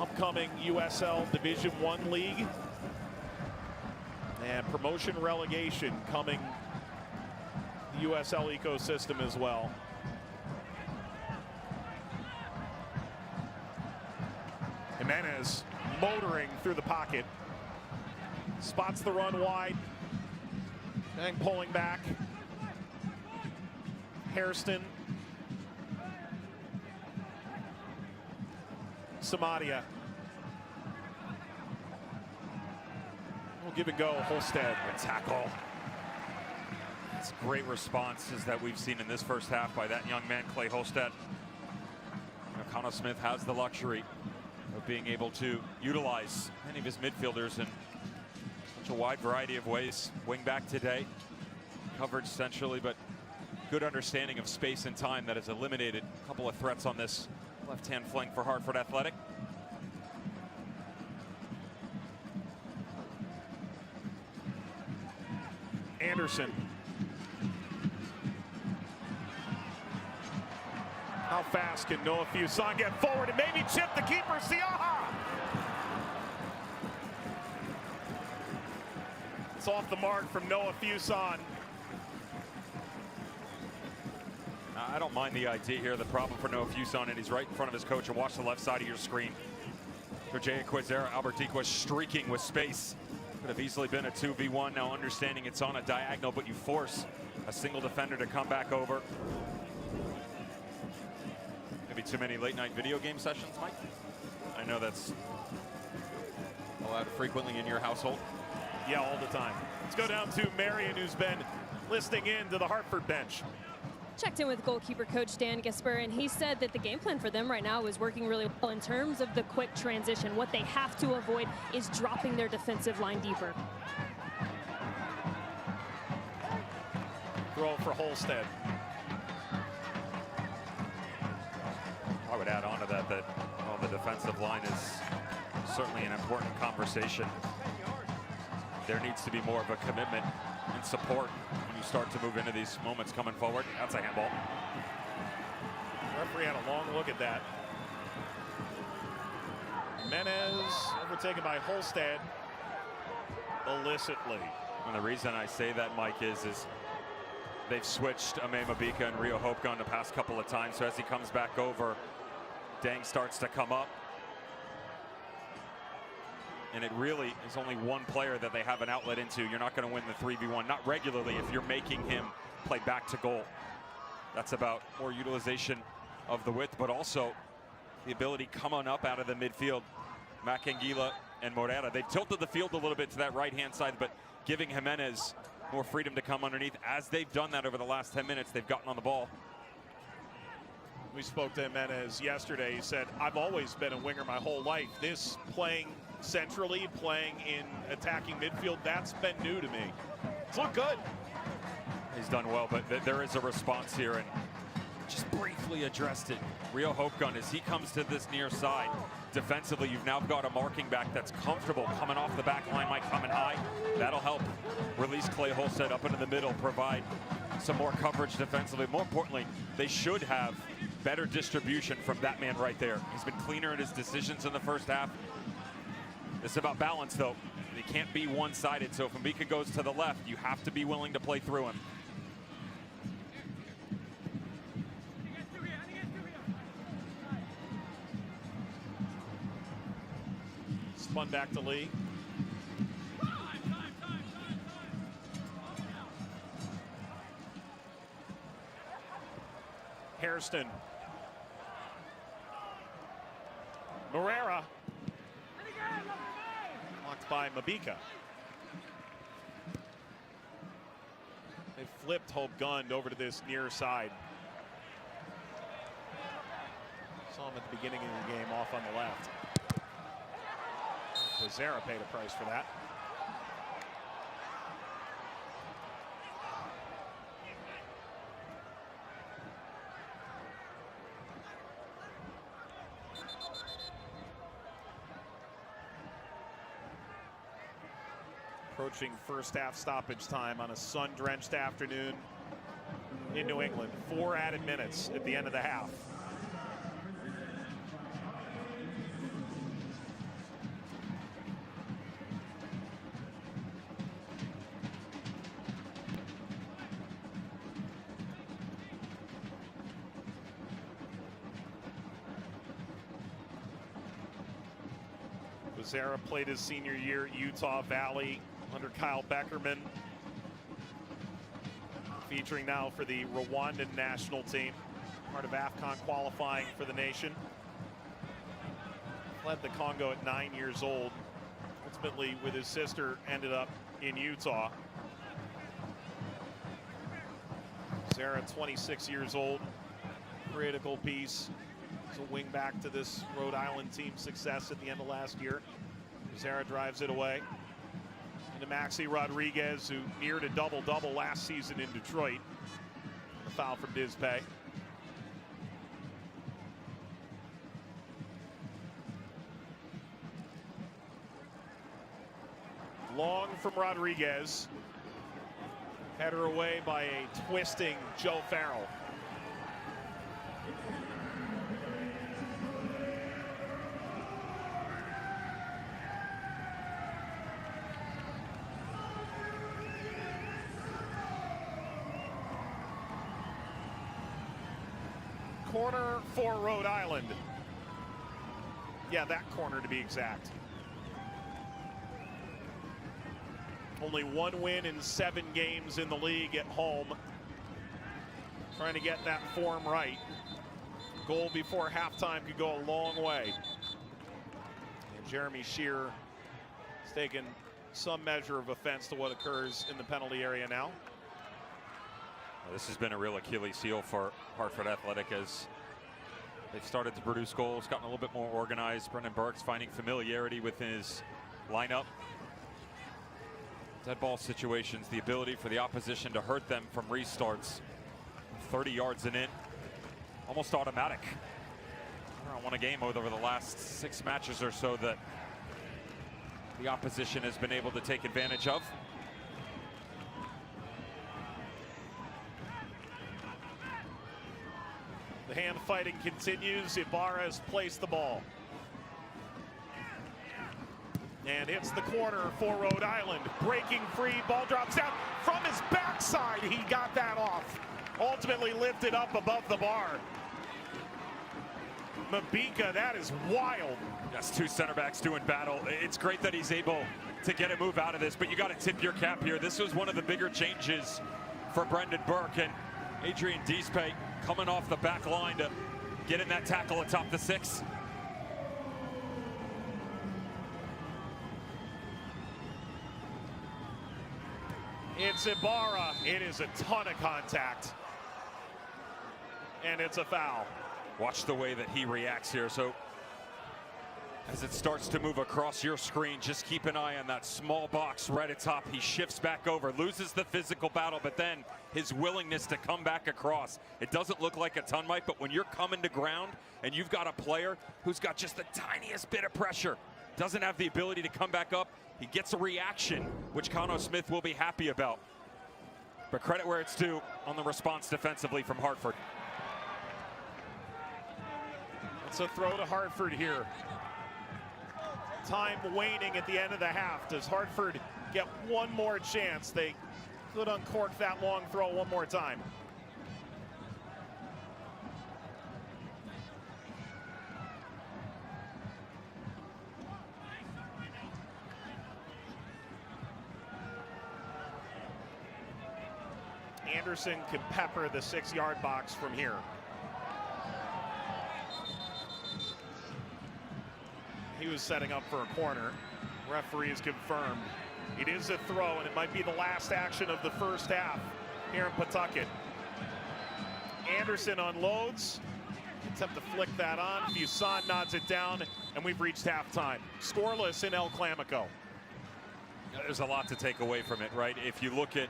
upcoming USL Division One League and promotion relegation coming the USL ecosystem as well. Jimenez motoring through the pocket, spots the run wide, and pulling back. Hairston, Samadia. We'll give it go, Holstead. Good tackle. It's great responses that we've seen in this first half by that young man, Clay Holstead. Connor Smith has the luxury of being able to utilize many of his midfielders in such a wide variety of ways. Wing back today, coverage centrally, but good understanding of space and time that has eliminated a couple of threats on this left-hand flank for Hartford Athletic. Anderson. How fast can Noah Fuson get forward and maybe chip the keeper, Siaha? It's off the mark from Noah Fuson. I don't mind the idea here. The problem for Noah Fuson, and he's right in front of his coach, and watch the left side of your screen. Jose Quezera, Albert Dikwa streaking with space. Could have easily been a 2v1. Now understanding it's on a diagonal, but you force a single defender to come back over. Maybe too many late night video game sessions, Mike? I know that's allowed frequently in your household. Yeah, all the time. Let's go down to Marion, who's been listening in to the Hartford bench. Checked in with goalkeeper coach Dan Gisper, and he said that the game plan for them right now is working really well in terms of the quick transition. What they have to avoid is dropping their defensive line deeper. Throw for Holstead. I would add on to that well, the defensive line is certainly an important conversation. There needs to be more of a commitment and support when you start to move into these moments coming forward. That's a handball. The referee had a long look at that. Jimenez overtaken by Holstead illicitly. And the reason I say that, Mike, is they've switched Ame Mabika and Rio Hopegun the past couple of times. So as he comes back over, Deng starts to come up. And it really is only one player that they have an outlet into. You're not going to win the 3v1, not regularly, if you're making him play back to goal. That's about more utilization of the width, but also the ability coming up out of the midfield. Makangila and Morera, they've tilted the field a little bit to that right-hand side, but giving Jimenez more freedom to come underneath. As they've done that over the last 10 minutes, they've gotten on the ball. We spoke to Jimenez yesterday. He said, I've always been a winger my whole life. This playing centrally, playing in attacking midfield, that's been new to me. It's looked good. He's done well, but there is a response here, and just briefly addressed it. Rio Hopegun, as he comes to this near side, defensively, you've now got a marking back that's comfortable coming off the back line, might come in high. That'll help release Clay Holstead up into the middle, provide some more coverage defensively. More importantly, they should have better distribution from that man right there. He's been cleaner in his decisions in the first half. It's about balance, though. It can't be one-sided, so if Mbika goes to the left, you have to be willing to play through him. Spun back to Lee. Hairston. Morera. Blocked by Mbika. They flipped Hope Gund over to this near side. Saw him at the beginning of the game off on the left. Zara paid a price for that. Approaching first half stoppage time on a sun-drenched afternoon in New England. 4 added minutes at the end of the half. Zara played his senior year at Utah Valley under Kyle Beckerman. Featuring now for the Rwandan national team. Part of AFCON qualifying for the nation. Fled the Congo at 9 years old. Ultimately, with his sister, ended up in Utah. Zara, 26 years old. Critical piece. As a wing back to this Rhode Island team's success at the end of last year. Zara drives it away into Maxi Rodriguez, who neared a double-double last season in Detroit. A foul from Dizpay. Long from Rodriguez. Header away by a twisting Joe Farrell. Corner for Rhode Island. Yeah, that corner to be exact. Only 1 win in 7 games in the league at home. Trying to get that form right. Goal before halftime could go a long way. And Jeremy Shear has taken some measure of offense to what occurs in the penalty area now. This has been a real Achilles heel for Hartford Athletic as they've started to produce goals, gotten a little bit more organized. Brendan Burke's finding familiarity with his lineup. Dead ball situations, the ability for the opposition to hurt them from restarts. 30 yards and in, almost automatic. Won a game over the last 6 matches or so that the opposition has been able to take advantage of. The hand fighting continues. Ibarra has placed the ball. And hits the corner for Rhode Island. Breaking free, ball drops down from his backside. He got that off. Ultimately lifted up above the bar. Mbika, that is wild. That's 2 center backs doing battle. It's great that he's able to get a move out of this, but you got to tip your cap here. This was one of the bigger changes for Brendan Burke, and Adrian Dizpay coming off the back line to get in that tackle atop the 6. It's Ibarra. It is a ton of contact. And it's a foul. Watch the way that he reacts here. So As it starts to move across your screen, just keep an eye on that small box right atop. He shifts back over, loses the physical battle, but then his willingness to come back across. It doesn't look like a ton, Mike, but when you're coming to ground and you've got a player who's got just the tiniest bit of pressure, doesn't have the ability to come back up, he gets a reaction, which Cano Smith will be happy about. But credit where it's due on the response defensively from Hartford. It's a throw to Hartford here. Time waning at the end of the half. Does Hartford get one more chance? They could uncork that long throw one more time. Anderson can pepper the 6-yard box from here. He was setting up for a corner. Referee has confirmed. It is a throw, and it might be the last action of the first half here in Pawtucket. Anderson unloads. Attempt to flick that on. Fuson nods it down, and we've reached halftime. Scoreless in El Clamico. There's a lot to take away from it, right? If you look at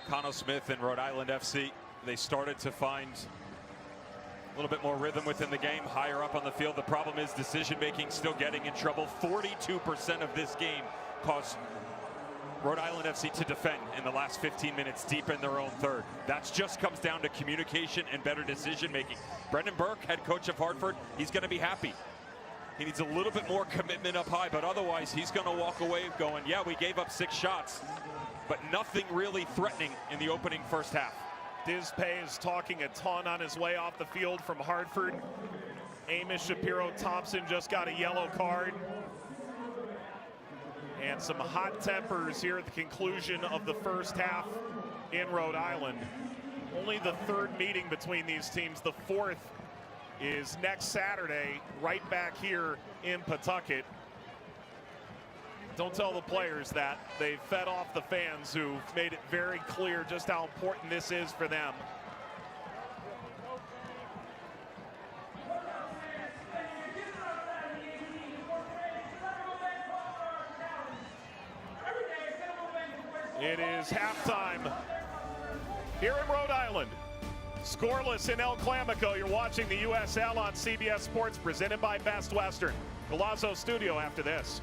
Cano Smith and Rhode Island FC, they started to find a little bit more rhythm within the game, higher up on the field. The problem is decision-making still getting in trouble. 42% of this game caused Rhode Island FC to defend in the last 15 minutes deep in their own third. That just comes down to communication and better decision-making. Brendan Burke, head coach of Hartford, he's going to be happy. He needs a little bit more commitment up high, but otherwise he's going to walk away going, yeah, we gave up 6 shots, but nothing really threatening in the opening first half. Dispay is talking a ton on his way off the field from Hartford. Amos Shapiro-Thompson just got a yellow card. And some hot tempers here at the conclusion of the first half in Rhode Island. Only the 3rd meeting between these teams. The 4th is next Saturday, right back here in Pawtucket. Don't tell the players that. They've fed off the fans who've made it very clear just how important this is for them. It is halftime here in Rhode Island. Scoreless in El Clamico. You're watching the USL on CBS Sports, presented by Best Western. Golazo Studio after this.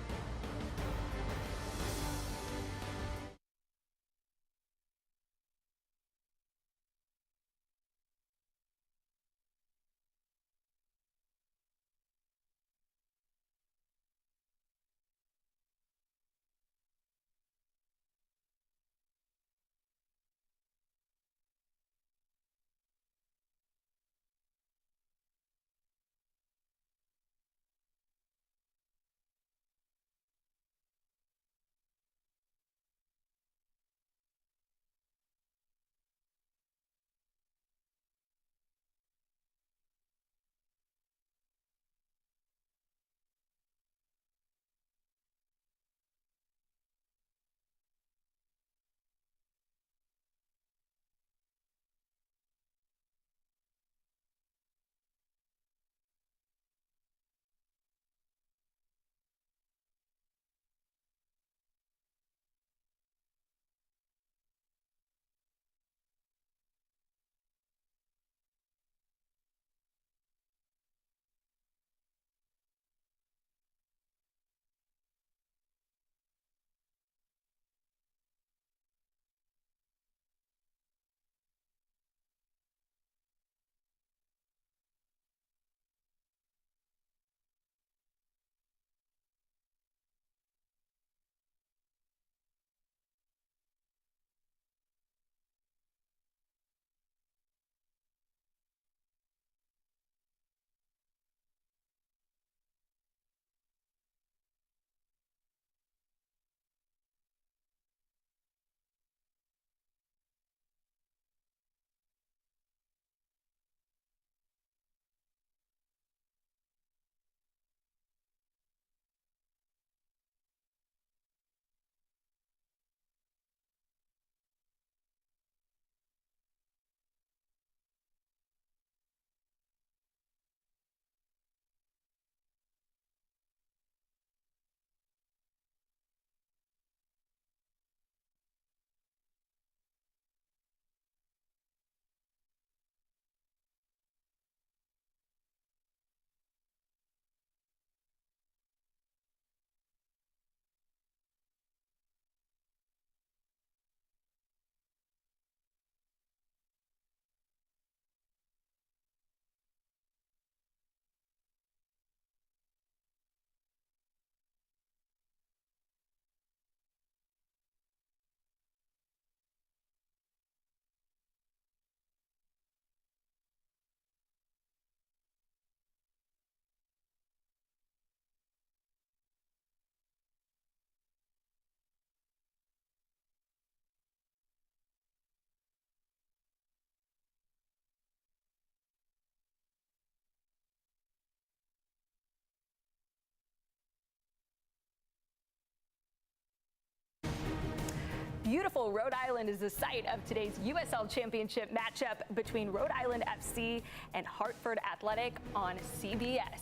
Beautiful Rhode Island is the site of today's USL Championship matchup between Rhode Island FC and Hartford Athletic on CBS.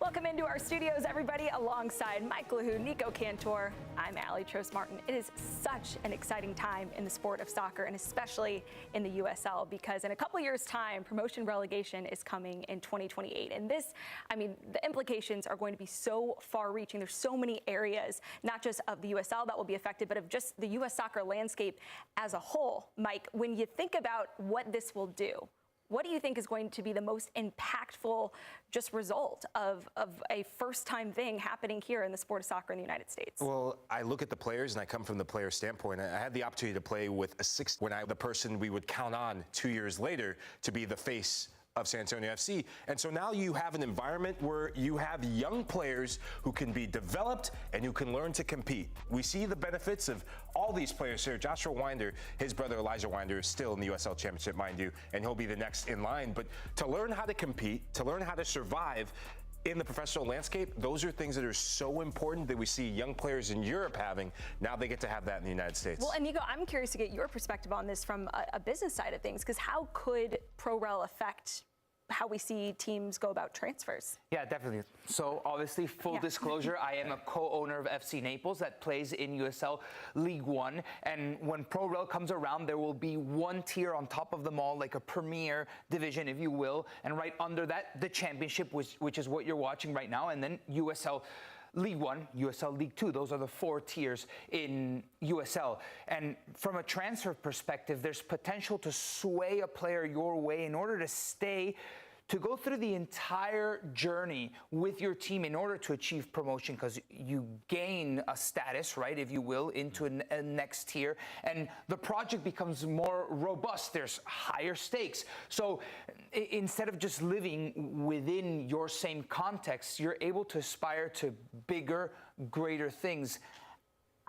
Welcome into our studios, everybody, alongside Mike LaHoo, Nico Cantor. I'm Allie Trost-Martin. It is such an exciting time in the sport of soccer, and especially in the USL, because in a couple years' time, promotion relegation is coming in 2028. And this, I mean, the implications are going to be so far-reaching. There's so many areas, not just of the USL that will be affected, but of just the U.S. soccer landscape as a whole. Mike, when you think about what this will do, what do you think is going to be the most impactful just result of a first-time thing happening here in the sport of soccer in the United States? Well, I look at the players and I come from the player standpoint. I had the opportunity to play with a sixth when the person we would count on 2 years later to be the face of San Antonio FC. And so now you have an environment where you have young players who can be developed and who can learn to compete. We see the benefits of all these players here. Joshua Winder, his brother Elijah Winder, is still in the USL Championship, mind you, and he'll be the next in line. But to learn how to compete, to learn how to survive in the professional landscape, those are things that are so important that we see young players in Europe having. Now they get to have that in the United States. Well, and Nico, I'm curious to get your perspective on this from a business side of things, because how could ProRel affect how we see teams go about transfers? Yeah, definitely. So obviously, full disclosure, I am a co-owner of FC Naples that plays in USL League One. And when ProRel comes around, there will be one tier on top of them all, like a premier division, if you will. And right under that, the championship, which is what you're watching right now. And then USL League One, USL League Two, those are the 4 tiers in USL. And from a transfer perspective, there's potential to sway a player your way in order to go through the entire journey with your team in order to achieve promotion, because you gain a status, right, if you will, into a next tier, and the project becomes more robust. There's higher stakes. So instead of just living within your same context, you're able to aspire to bigger, greater things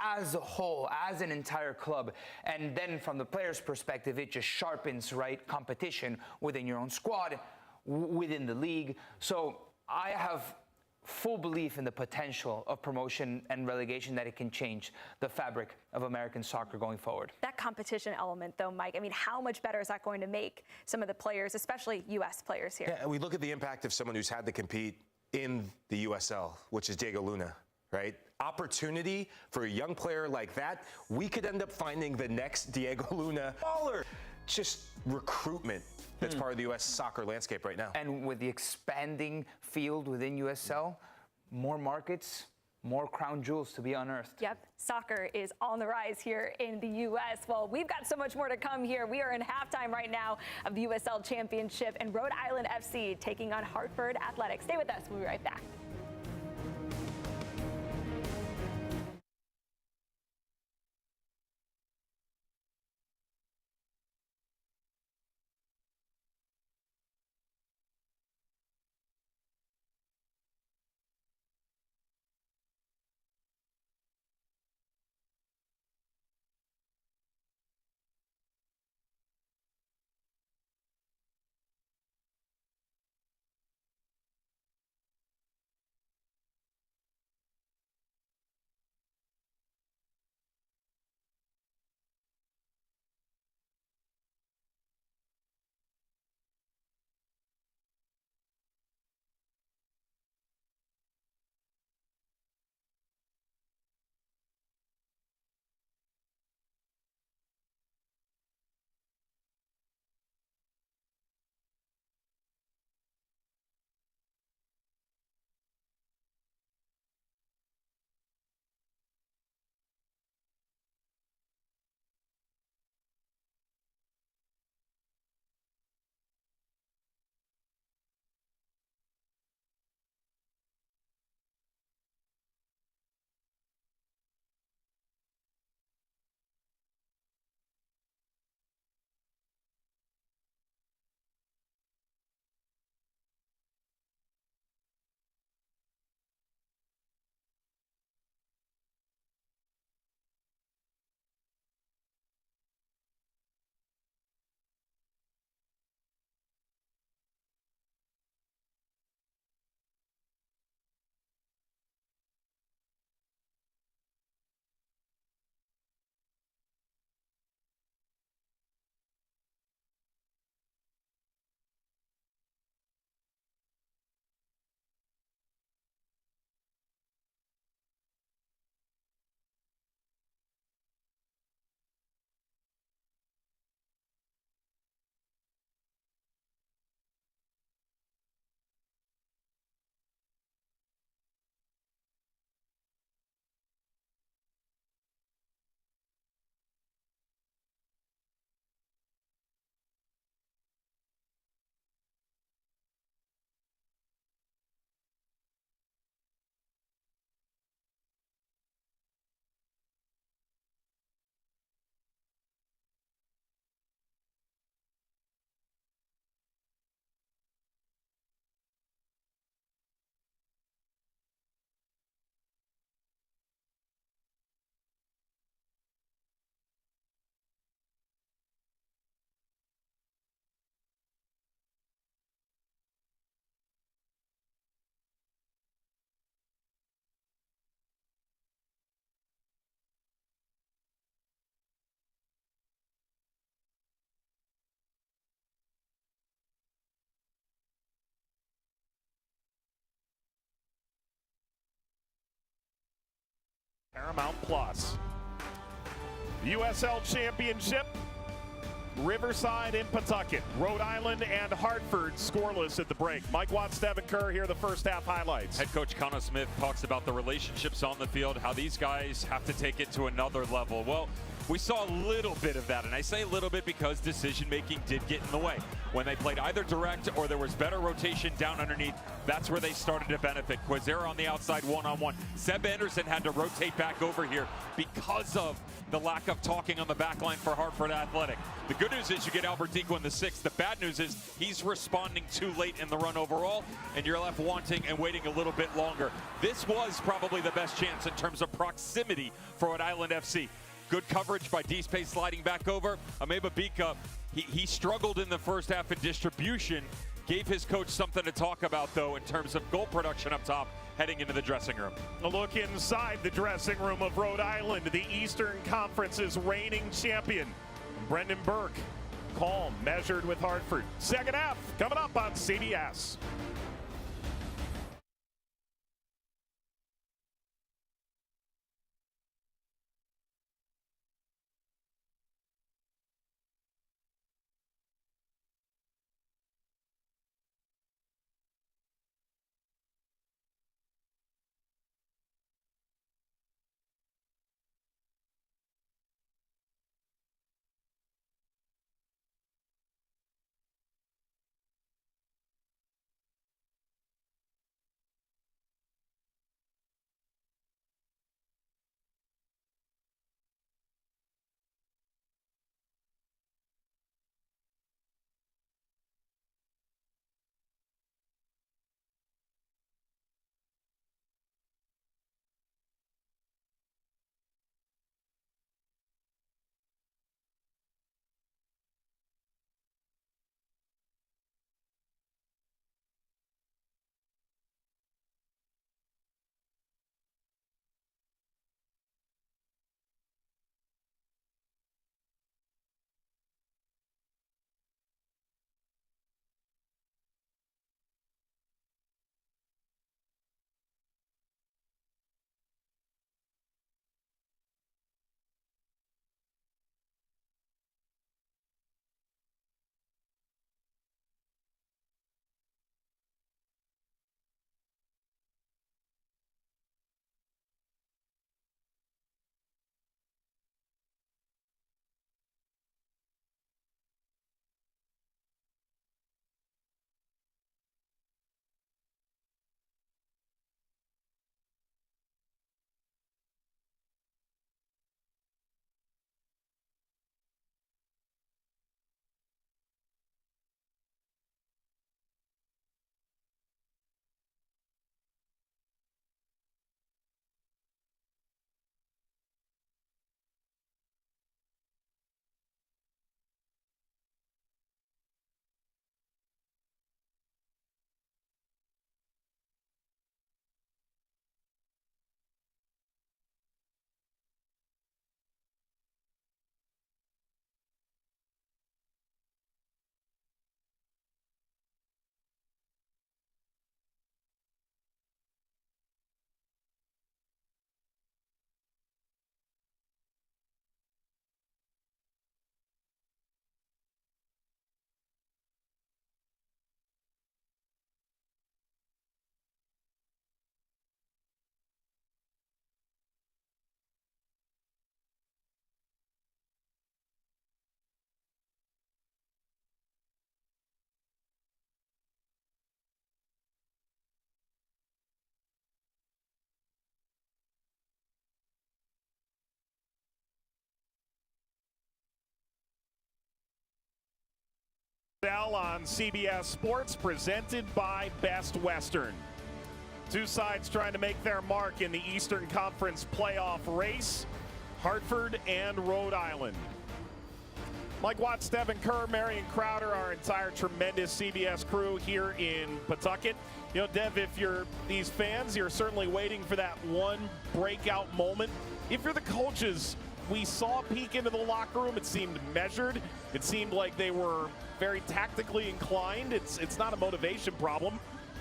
as a whole, as an entire club. And then from the player's perspective, it just sharpens, right, competition within your own squad, within the league. So I have full belief in the potential of promotion and relegation, that it can change the fabric of American soccer going forward. That competition element, though, Mike, I mean, how much better is that going to make some of the players, especially U.S. players here? Yeah, and we look at the impact of someone who's had to compete in the USL, which is Diego Luna, right? Opportunity for a young player like that, we could end up finding the next Diego Luna baller. Just recruitment that's part of the U.S. soccer landscape right now. And with the expanding field within USL, more markets, more crown jewels to be unearthed. Yep, soccer is on the rise here in the U.S. Well, we've got so much more to come here. We are in halftime right now of the USL Championship, and Rhode Island FC taking on Hartford Athletic. Stay with us. We'll be right back. Paramount Plus. USL Championship, Riverside and Pawtucket, Rhode Island and Hartford scoreless at the break. Mike Watts, Devin Kerr, here are the first half highlights. Head coach Connor Smith talks about the relationships on the field, how these guys have to take it to another level. Well, we saw a little bit of that, and I say a little bit because decision-making did get in the way. When they played either direct or there was better rotation down underneath, that's where they started to benefit. Quazera on the outside one-on-one. Seb Anderson had to rotate back over here because of the lack of talking on the back line for Hartford Athletic. The good news is you get Albert Deco in the sixth. The bad news is he's responding too late in the run overall, and you're left wanting and waiting a little bit longer. This was probably the best chance in terms of proximity for Rhode Island FC. Good coverage by D-Space sliding back over. Ameba Bika, he struggled in the first half in distribution. Gave his coach something to talk about, though, in terms of goal production up top heading into the dressing room. A look inside the dressing room of Rhode Island, the Eastern Conference's reigning champion. Brendan Burke, calm, measured with Hartford. Second half coming up on CBS. On CBS Sports, presented by Best Western. Two sides trying to make their mark in the Eastern Conference playoff race, Hartford and Rhode Island. Mike Watts, Devin Kerr, Marion Crowder, our entire tremendous CBS crew here in Pawtucket. You know, Dev, if you're these fans, you're certainly waiting for that one breakout moment. If you're the coaches, we saw a peek into the locker room. It seemed measured. It seemed like they were very tactically inclined. It's not a motivation problem.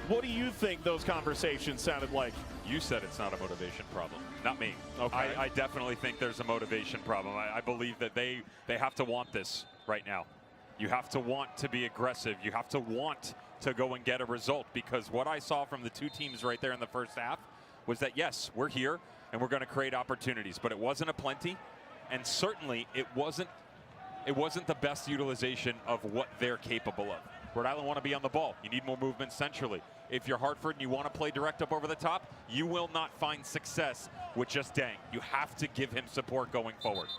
What do you think those conversations sounded like? You said it's not a motivation problem, not me. Okay. I definitely think there's a motivation problem. I believe that they have to want this right now. You have to want to be aggressive. You have to want to go and get a result, because what I saw from the two teams right there in the first half was that, yes, we're here and we're going to create opportunities, but it wasn't a plenty, and certainly it wasn't the best utilization of what they're capable of. Rhode Island want to be on the ball. You need more movement centrally. If you're Hartford and you want to play direct up over the top, you will not find success with just Dang. You have to give him support going forward.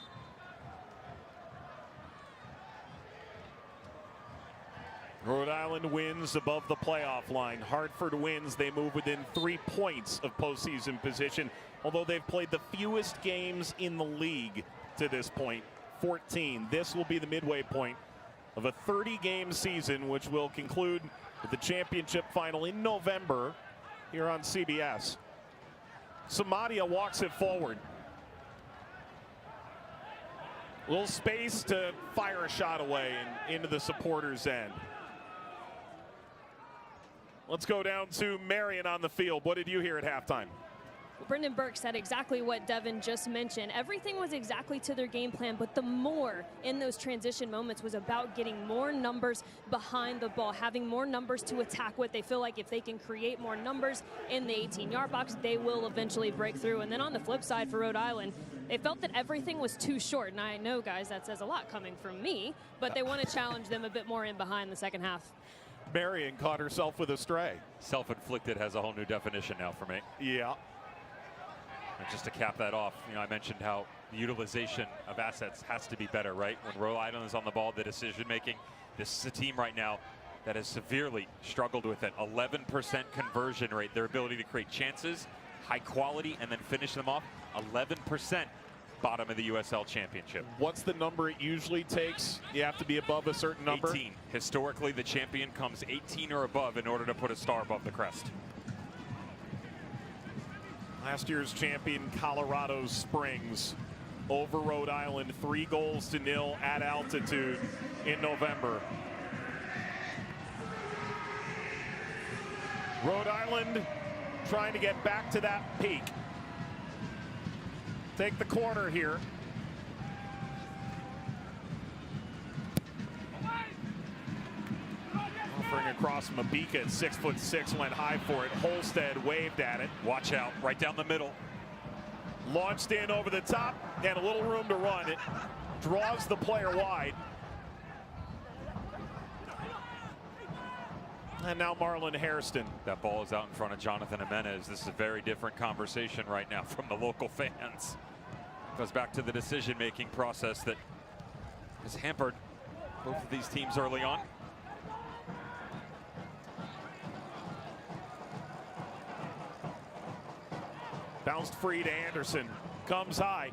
Rhode Island wins above the playoff line. Hartford wins. They move within 3 points of postseason position, although they've played the fewest games in the league to this point, 14. This will be the midway point of a 30-game season, which will conclude with the championship final in November here on CBS. Samadia walks it forward. A little space to fire a shot away and into the supporters' end. Let's go down to Marion on the field. What did you hear at halftime? Brendan Burke said exactly what Devin just mentioned. Everything was exactly to their game plan, but the more in those transition moments was about getting more numbers behind the ball, having more numbers to attack with. They feel like if they can create more numbers in the 18-yard box, they will eventually break through. And then on the flip side for Rhode Island, they felt that everything was too short. And I know, guys, that says a lot coming from me, but they want to challenge them a bit more in behind the second half. Marion caught herself with a stray. Self-inflicted has a whole new definition now for me. Yeah. And just to cap that off, you know, I mentioned how the utilization of assets has to be better, right? When Rhode Island is on the ball, the decision making, this is a team right now that has severely struggled with it. 11% conversion rate, their ability to create chances, high quality, and then finish them off. 11%, bottom of the USL Championship. What's the number it usually takes? You have to be above a certain number? 18. Historically, the champion comes 18 or above in order to put a star above the crest. Last year's champion Colorado Springs over Rhode Island, 3-0 at altitude in November. Rhode Island trying to get back to that peak. Take the corner here. Offering across Mabika at 6'6", went high for it. Holstead waved at it. Watch out, right down the middle. Launched in over the top, and a little room to run. It draws the player wide. And now Marlon Hairston. That ball is out in front of Jonathan Jimenez. This is a very different conversation right now from the local fans. Goes back to the decision-making process that has hampered both of these teams early on. Bounced free to Anderson. Comes high.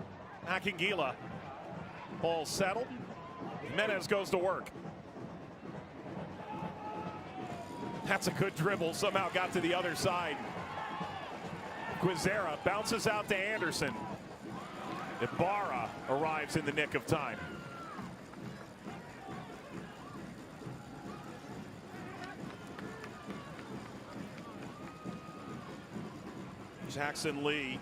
Akingila. Ball settled. Jimenez goes to work. That's a good dribble. Somehow got to the other side. Quizera bounces out to Anderson. Ibarra arrives in the nick of time. Jackson Lee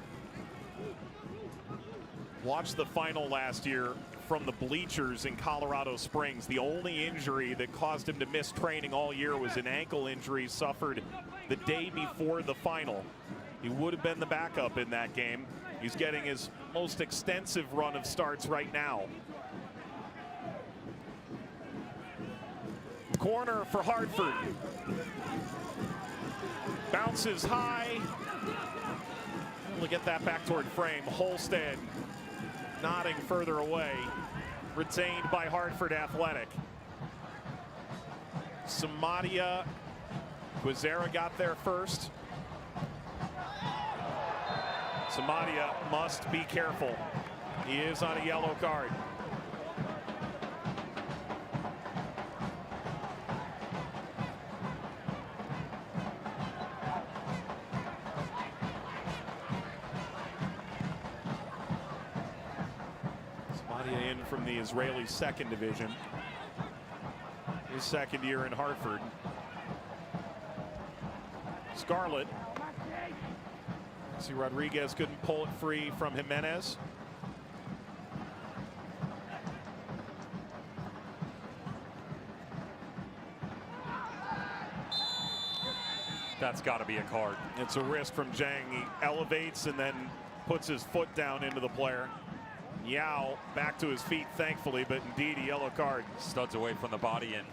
watched the final last year from the bleachers in Colorado Springs. The only injury that caused him to miss training all year was an ankle injury suffered the day before the final. He would have been the backup in that game. He's getting his most extensive run of starts right now. Corner for Hartford. Bounces high. We'll get that back toward frame. Holstead nodding further away. Retained by Hartford Athletic. Samadia. Quizera got there first. Samadia must be careful. He is on a yellow card. Samadia in from the Israeli second division. His second year in Hartford. Scarlett. See, Rodriguez couldn't pull it free from Jimenez. That's got to be a card. It's a wrist from Zhang. He elevates and then puts his foot down into the player. Yao back to his feet, thankfully, but indeed a yellow card. Studs away from the body, and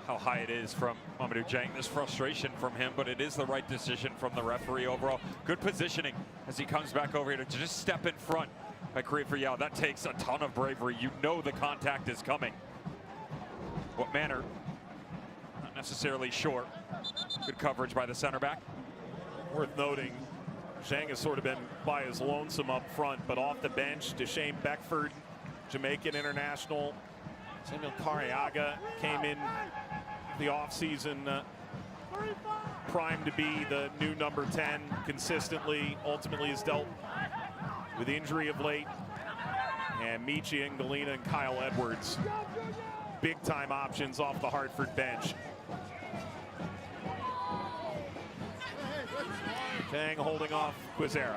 how high it is from Mamadou Zhang. There's frustration from him, but it is the right decision from the referee overall. Good positioning as he comes back over here to just step in front by Korea for Yao. That takes a ton of bravery. You know the contact is coming. What manner? Not necessarily sure. Good coverage by the center back. Worth noting, Zhang has sort of been by his lonesome up front, but off the bench, Deshane Beckford, Jamaican international. Samuel Cariaga came in the offseason primed to be the new number 10 consistently. Ultimately has dealt with injury of late. And Michi and Galena and Kyle Edwards, big time options off the Hartford bench. Zhang holding off Quizera.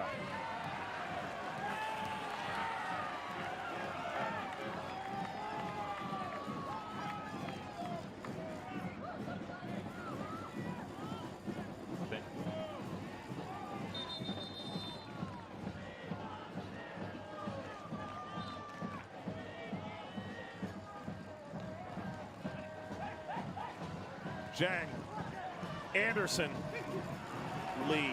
Zhang, Anderson, Lee.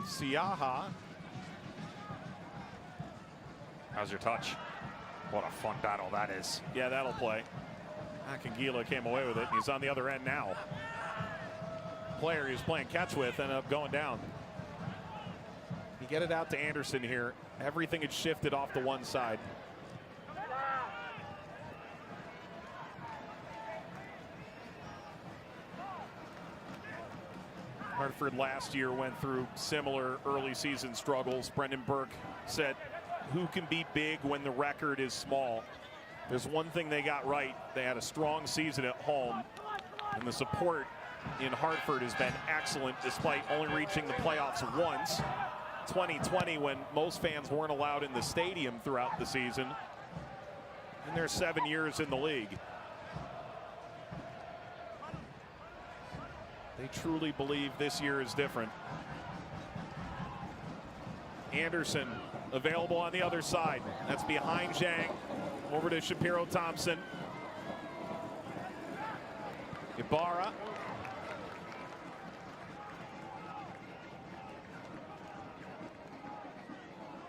Siaha. How's your touch? What a fun battle that is. Yeah, that'll play. Akingila came away with it. He's on the other end now. Player he was playing catch with ended up going down. You get it out to Anderson here. Everything had shifted off to one side. Hartford last year went through similar early season struggles. Brendan Burke said, who can be big when the record is small? There's one thing they got right. They had a strong season at home, and the support in Hartford has been excellent despite only reaching the playoffs once. 2020, when most fans weren't allowed in the stadium throughout the season, and they're 7 years in the league. They truly believe this year is different. Anderson available on the other side. That's behind Zhang. Over to Shapiro Thompson. Ibarra.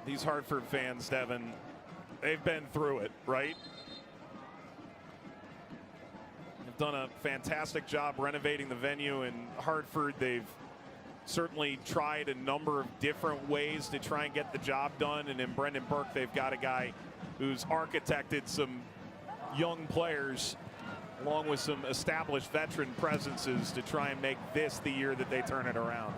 These Hartford fans, Devin, they've been through it, right? They've done a fantastic job renovating the venue in Hartford. They've certainly tried a number of different ways to try and get the job done. And in Brendan Burke, they've got a guy who's architected some young players along with some established veteran presences to try and make this the year that they turn it around.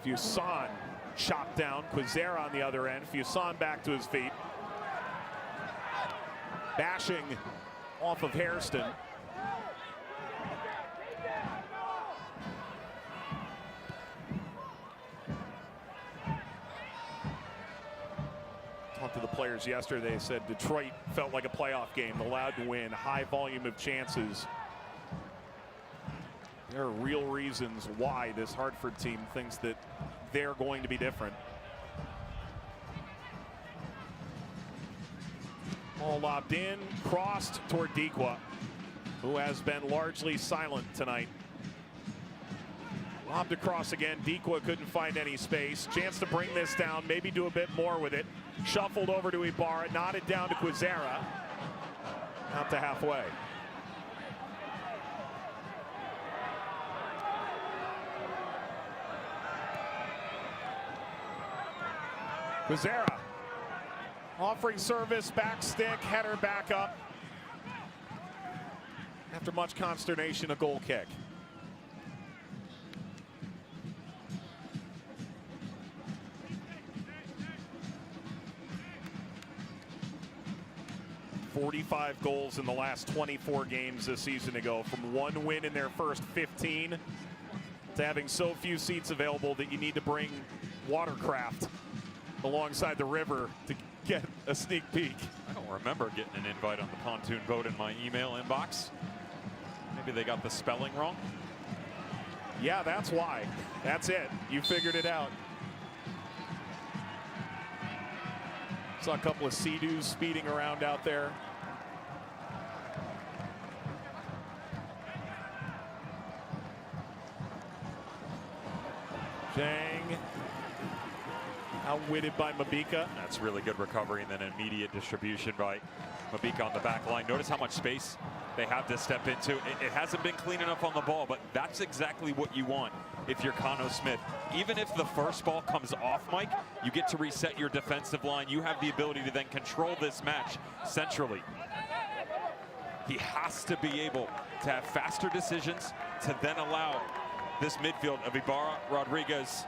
Fuson chopped down. Quizera on the other end. Fuson back to his feet. Bashing off of Hairston. Talked to the players yesterday. They said Detroit felt like a playoff game. Allowed to win. High volume of chances. There are real reasons why this Hartford team thinks that they're going to be different. All lobbed in, crossed toward Dikwa, who has been largely silent tonight. Lobbed across again. Dikwa couldn't find any space. Chance to bring this down, maybe do a bit more with it. Shuffled over to Ibarra, nodded down to Quizera. Out to halfway. Becerra offering service, back stick, header back up. After much consternation, a goal kick. "45 goals in the last 24 games this season to go from one win in their first 15 to having so few seats available that you need to bring watercraft alongside the river to get a sneak peek." I don't remember getting an invite on the pontoon boat in my email inbox. Maybe they got the spelling wrong. Yeah, that's why. That's it. You figured it out. Saw a couple of Sea-Doos speeding around out there. Zhang outwitted by Mabika. That's really good recovery and then immediate distribution by Mabika on the back line. Notice how much space they have to step into. It hasn't been clean enough on the ball, but that's exactly what you want if you're Cano Smith. Even if the first ball comes off, Mike, you get to reset your defensive line. You have the ability to then control this match centrally. He has to be able to have faster decisions to then allow this midfield of Ibarra, Rodriguez,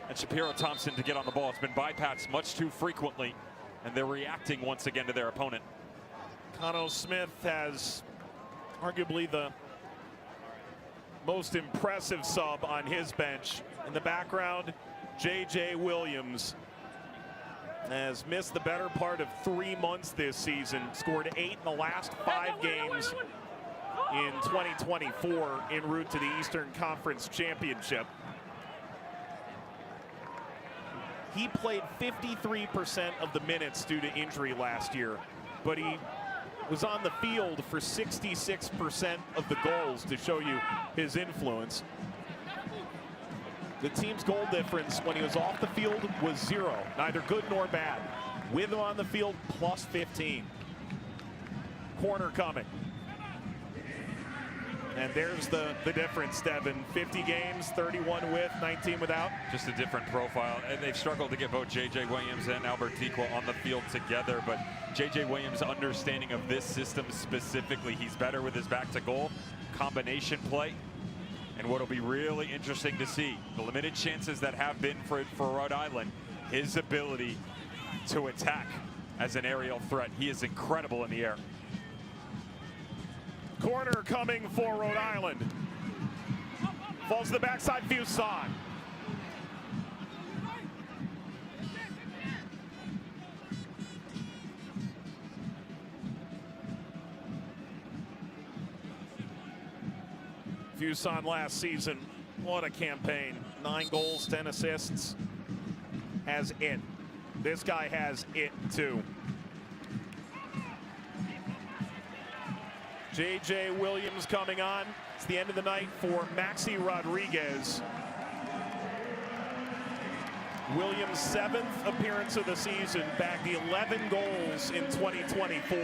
and Shapiro Thompson to get on the ball. It's been bypassed much too frequently, and they're reacting once again to their opponent. Cano Smith has arguably the most impressive sub on his bench. In the background, J.J. Williams has missed the better part of 3 months this season. Scored 8 in the last 5 games in 2024 en route to the Eastern Conference Championship. He played 53% of the minutes due to injury last year, but he was on the field for 66% of the goals to show you his influence. The team's goal difference when he was off the field was 0, neither good nor bad. With him on the field, plus 15. Corner coming. And there's the difference, Devin. 50 games, 31 with, 19 without. Just a different profile. And they've struggled to get both J.J. Williams and Albert Dequa on the field together. But J.J. Williams' understanding of this system specifically, he's better with his back to goal, combination play. And what'll be really interesting to see, the limited chances that have been for Rhode Island, his ability to attack as an aerial threat. He is incredible in the air. Corner coming for Rhode Island. Falls to the backside, Fuson. Fuson last season, what a campaign. 9 goals, 10 assists. Has it. This guy has it too. J.J. Williams coming on. It's the end of the night for Maxi Rodriguez. Williams' 7th appearance of the season, bagged 11 goals in 2024.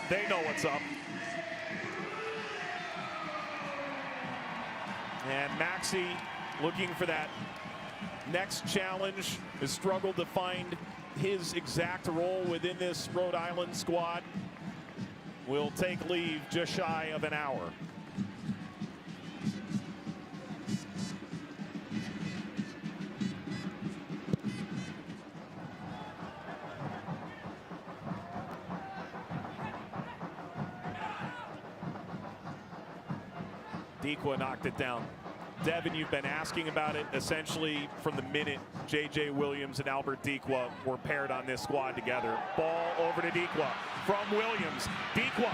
They know what's up. And Maxi looking for that next challenge, has struggled to find his exact role within this Rhode Island squad. Will take leave just shy of an hour. Dequa knocked it down. Devin, you've been asking about it essentially from the minute J.J. Williams and Albert Dequa were paired on this squad together. Ball over to Dequa from Williams. Dequa,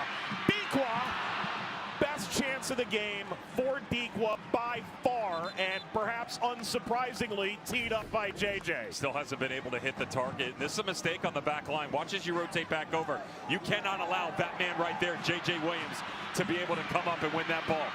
best chance of the game for Dequa by far, and perhaps unsurprisingly teed up by J.J. Still hasn't been able to hit the target. This is a mistake on the back line. Watch as you rotate back over. You cannot allow that man right there, J.J. Williams, to be able to come up and win that ball.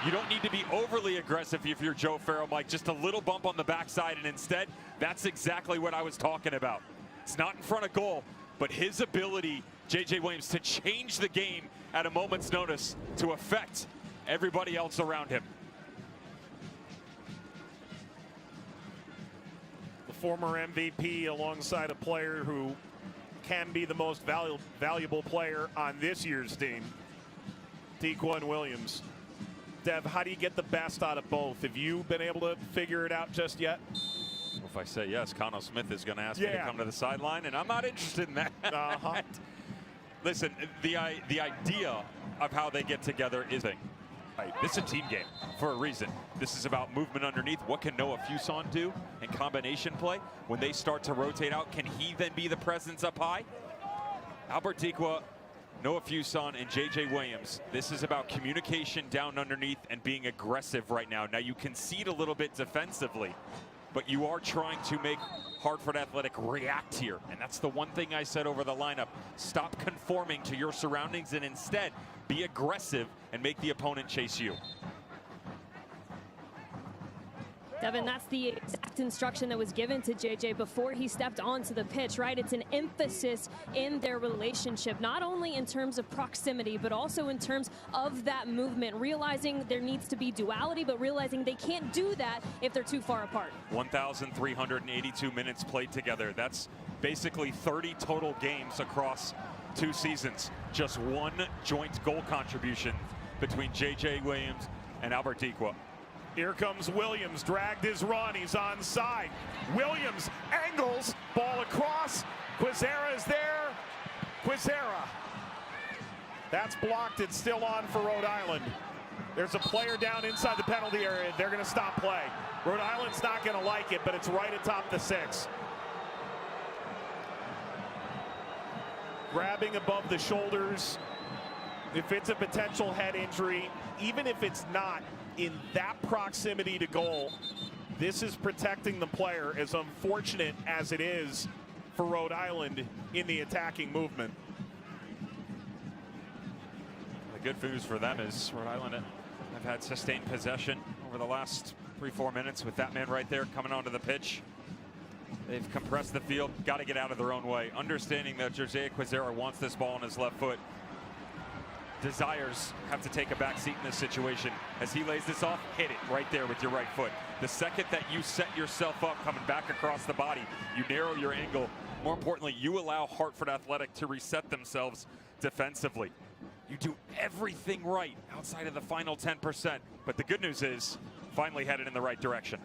You don't need to be overly aggressive if you're Joe Farrell, Mike. Just a little bump on the backside, and instead, that's exactly what I was talking about. It's not in front of goal, but his ability, J.J. Williams, to change the game at a moment's notice to affect everybody else around him. former MVP alongside a player who can be the most valuable player on this year's team, Dequan Williams. Dev, how do you get the best out of both? Have you been able to figure it out just yet? Well, if I say yes, Connell Smith is going to ask me to come to the sideline, and I'm not interested in that. Listen, the idea of how they get together is a this is a team game for a reason. This is about movement underneath. What can Noah Fuson do in combination play? When they start to rotate out, can he then be the presence up high? Albert Dikwa, Noah Fuson, and JJ Williams. This is about communication down underneath and being aggressive right now. Now you concede a little bit defensively, but you are trying to make Hartford Athletic react here. And that's the one thing I said over the lineup. Stop conforming to your surroundings and instead be aggressive and make the opponent chase you. Devin, that's the exact instruction that was given to JJ before he stepped onto the pitch, right? It's an emphasis in their relationship, not only in terms of proximity, but also in terms of that movement, realizing there needs to be duality, but realizing they can't do that if they're too far apart. 1,382 minutes played together. That's basically 30 total games across 2 seasons. Just one joint goal contribution between JJ Williams and Albert Dikwa. Here comes Williams, dragged his run, he's onside. Williams angles, ball across, Quizera is there, Quizera. That's blocked, it's still on for Rhode Island. There's a player down inside the penalty area, they're gonna stop play. Rhode Island's not gonna like it, but it's right atop the 6. Grabbing above the shoulders. If it's a potential head injury, even if it's not, in that proximity to goal, this is protecting the player, as unfortunate as it is for Rhode Island in the attacking movement. The good news for them is Rhode Island have had sustained possession over the last 3-4 minutes with that man right there coming onto the pitch. They've compressed the field, got to get out of their own way, understanding that Jose Quizera wants this ball on his left foot. Desires have to take a back seat in this situation. As he lays this off, hit it right there with your right foot. The second that you set yourself up coming back across the body, you narrow your angle. More importantly, you allow Hartford Athletic to reset themselves defensively. You do everything right outside of the final 10%. But the good news is, finally headed in the right direction.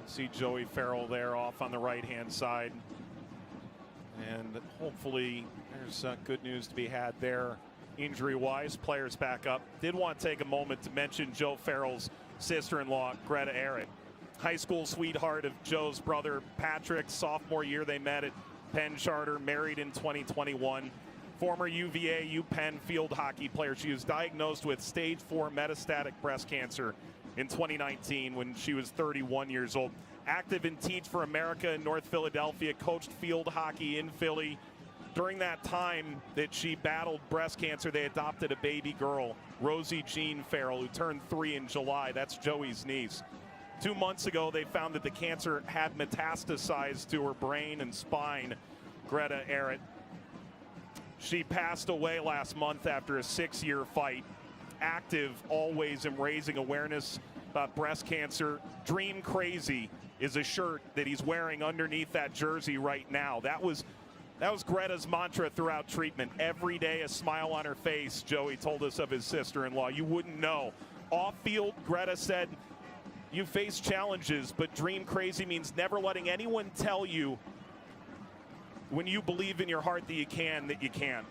See Joey Farrell there off on the right-hand side. And hopefully there's good news to be had there injury-wise. Players back up. Did want to take a moment to mention Joe Farrell's sister-in-law, Greta Ehret. High school sweetheart of Joe's brother, Patrick. Sophomore year they met at Penn Charter, married in 2021. Former UVA, UPenn field hockey player. She was diagnosed with stage 4 metastatic breast cancer in 2019 when she was 31 years old. Active in Teach for America in North Philadelphia, coached field hockey in Philly. During that time that she battled breast cancer, they adopted a baby girl, Rosie Jean Farrell, who turned 3 in July. That's Joey's niece. 2 months ago, they found that the cancer had metastasized to her brain and spine, Greta Ehret. She passed away last month after a 6-year fight. Active always in raising awareness about breast cancer. Dream Crazy is a shirt that he's wearing underneath that jersey right now. That was Greta's mantra throughout treatment. Every day a smile on her face. Joey told us of his sister-in-law. You wouldn't know. Off-field, Greta said, you face challenges, but Dream Crazy means never letting anyone tell you when you believe in your heart that you can, that you can't.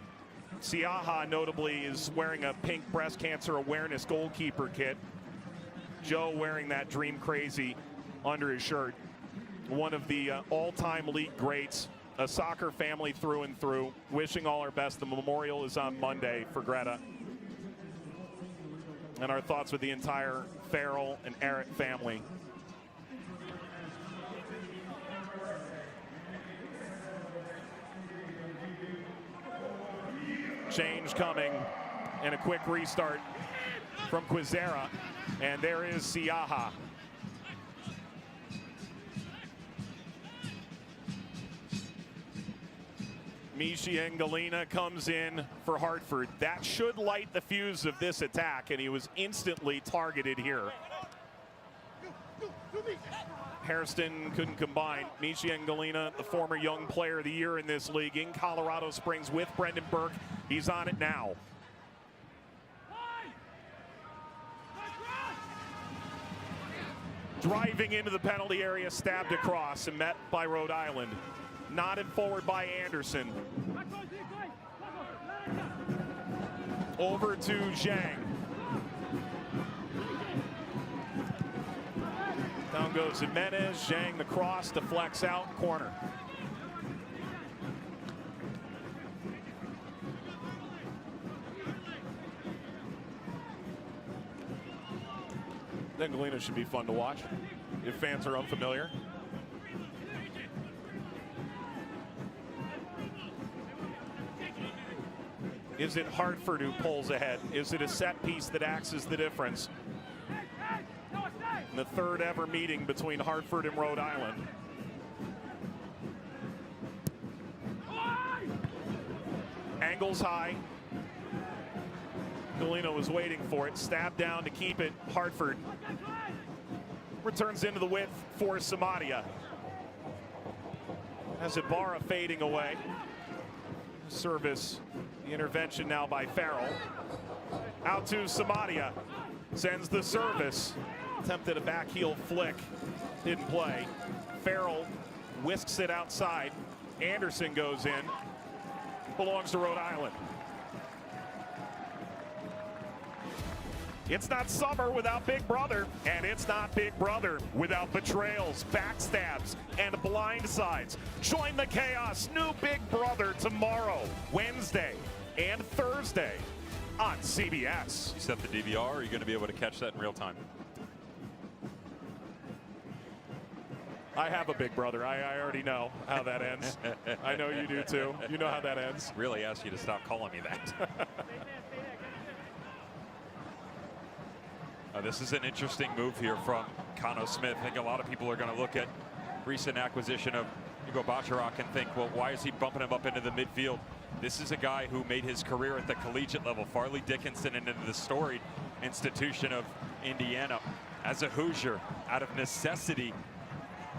Siaha notably is wearing a pink breast cancer awareness goalkeeper kit. Joe wearing that Dream Crazy under his shirt. One of the all-time league greats, a soccer family through and through. Wishing all our best. The memorial is on Monday for Greta. And our thoughts with the entire Farrell and Ehret family. Change coming and a quick restart from Quizera, and there is Siaha. Michi Galina comes in for Hartford. That should light the fuse of this attack, and he was instantly targeted here. Hairston couldn't combine. Michi Galina, the former Young Player of the Year in this league in Colorado Springs with Brendan Burke. He's on it now. Driving into the penalty area, stabbed across and met by Rhode Island. Nodded forward by Anderson. Over to Zhang. Down goes Jimenez. Zhang the cross, deflects out, corner. Then Galina should be fun to watch if fans are unfamiliar. Is it Hartford who pulls ahead? Is it a set piece that acts as the difference? In the third ever meeting between Hartford and Rhode Island. Angles high. Galina was waiting for it. Stabbed down to keep it. Hartford returns into the width for Samadia. As Ibarra fading away. Service. The intervention now by Farrell. Out to Samadia. Sends the service. Attempted a back heel flick. Didn't play. Farrell whisks it outside. Anderson goes in. Belongs to Rhode Island. It's not summer without Big Brother, and it's not Big Brother without betrayals, backstabs, and blindsides. Join the chaos. New Big Brother tomorrow, Wednesday, and Thursday on CBS. You set the DVR, or are you going to be able to catch that in real time? I have a Big Brother. I already know how that ends. I know you do too. You know how that ends. Really ask you to stop calling me that. This is an interesting move here from Kano Smith. I think a lot of people are going to look at recent acquisition of Hugo Bacharach and think, well, why is he bumping him up into the midfield? This is a guy who made his career at the collegiate level, Farley Dickinson, and into the storied institution of Indiana. As a Hoosier, out of necessity,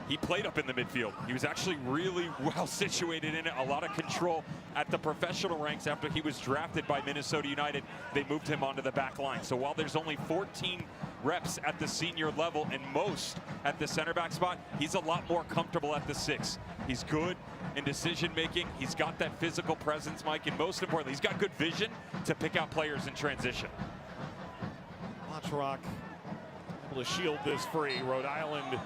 he played up in the midfield. He was actually really well situated in it. A lot of control at the professional ranks. After he was drafted by Minnesota United, they moved him onto the back line. So while there's only 14 reps at the senior level and most at the center back spot, he's a lot more comfortable at the 6. He's good in decision making. He's got that physical presence, Mike, and most importantly, he's got good vision to pick out players in transition. Bacharach able to shield this free. Rhode Island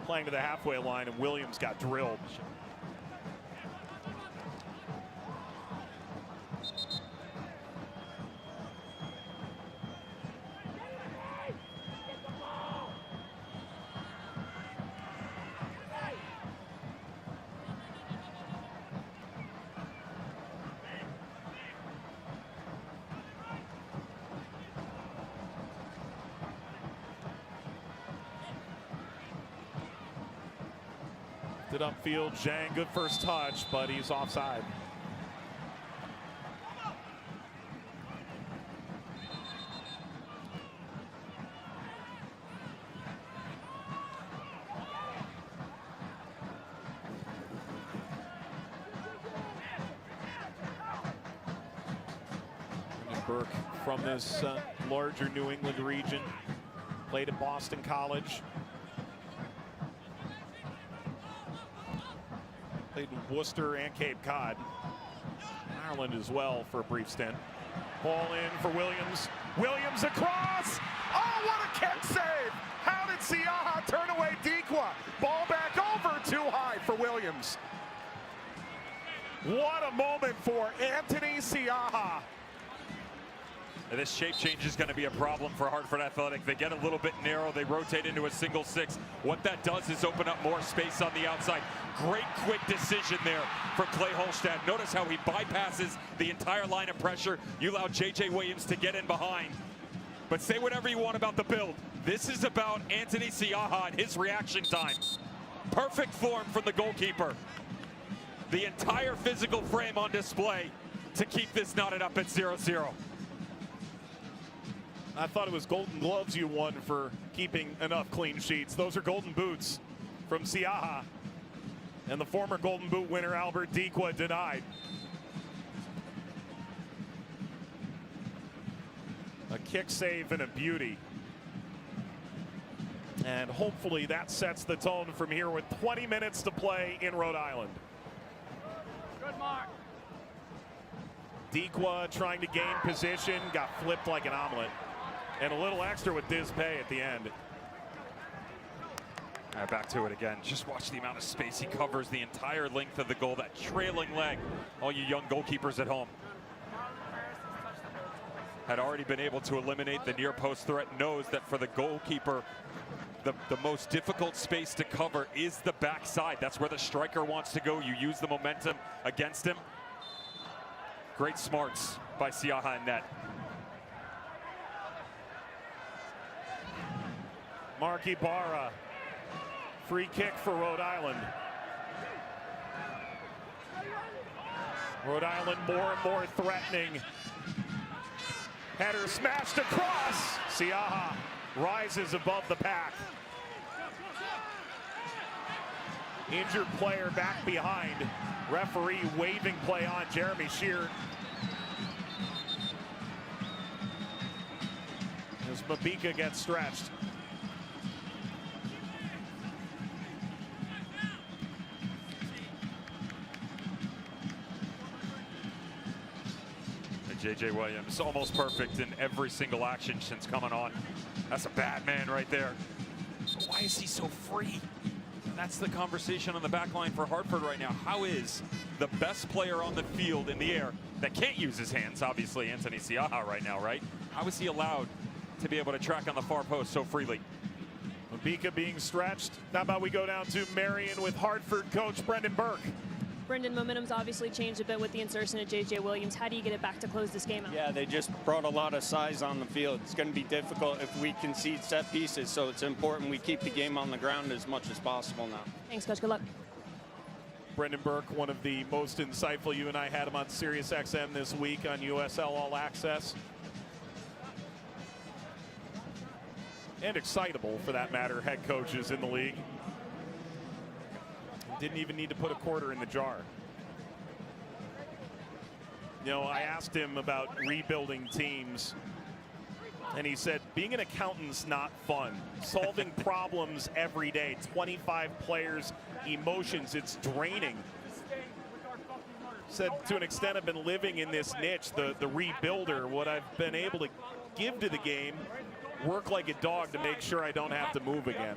playing to the halfway line, and Williams got drilled. Upfield, Zhang, good first touch, but he's offside. Burke from this larger New England region, played at Boston College. Played in Worcester and Cape Cod. Ireland as well for a brief stint. Ball in for Williams. Williams across. Oh, what a kick save! How did Siaha turn away Dikwa? Ball back over, too high for Williams. What a moment for Anthony Siaha. This shape change is going to be a problem for Hartford Athletic. They get a little bit narrow. They rotate into a single 6. What that does is open up more space on the outside. Great quick decision there from Clay Holstad. Notice how he bypasses the entire line of pressure. You allow J.J. Williams to get in behind. But say whatever you want about the build. This is about Anthony Siaha and his reaction time. Perfect form from the goalkeeper. the entire physical frame on display to keep this knotted up at 0-0. I thought it was golden gloves you won for keeping enough clean sheets. Those are golden boots from Siaha. And the former golden boot winner, Albert Dikwa, denied. A kick save and a beauty. And hopefully that sets the tone from here with 20 minutes to play in Rhode Island. Good mark. Dikwa trying to gain position, got flipped like an omelet. And a little extra with Dispay at the end. All right, back to it again. Just watch the amount of space he covers the entire length of the goal. That trailing leg, all you young goalkeepers at home. Had already been able to eliminate the near post threat, knows that for the goalkeeper, the most difficult space to cover is the backside. That's where the striker wants to go. You use the momentum against him. Great smarts by Siaha in net. Mark Ibarra, free kick for Rhode Island. Rhode Island more and more threatening. Header smashed across. Siaha rises above the pack. Injured player back behind. Referee waving play on Jeremy Shear. As Mabika gets stretched. J.J. Williams almost perfect in every single action since coming on. That's a bad man right there. Why is he so free? And that's the conversation on the back line for Hartford right now. How is the best player on the field in the air that can't use his hands, obviously Anthony Siaha right now, right? How is he allowed to be able to track on the far post so freely? Mabika being stretched. How about we go down to Marion with Hartford coach Brendan Burke. Brendan, momentum's obviously changed a bit with the insertion of J.J. Williams. How do you get it back to close this game out? Yeah, they just brought a lot of size on the field. It's going to be difficult if we concede set pieces, so it's important we keep the game on the ground as much as possible now. Thanks, Coach. Good luck. Brendan Burke, one of the most insightful. You and I had him on Sirius XM this week on USL All Access. And excitable, for that matter, head coaches in the league. Didn't even need to put a quarter in the jar. You know, I asked him about rebuilding teams, and he said, being an accountant's not fun. Solving problems every day, 25 players, emotions, it's draining. Said, to an extent, I've been living in this niche, the rebuilder. What I've been able to give to the game, work like a dog to make sure I don't have to move again.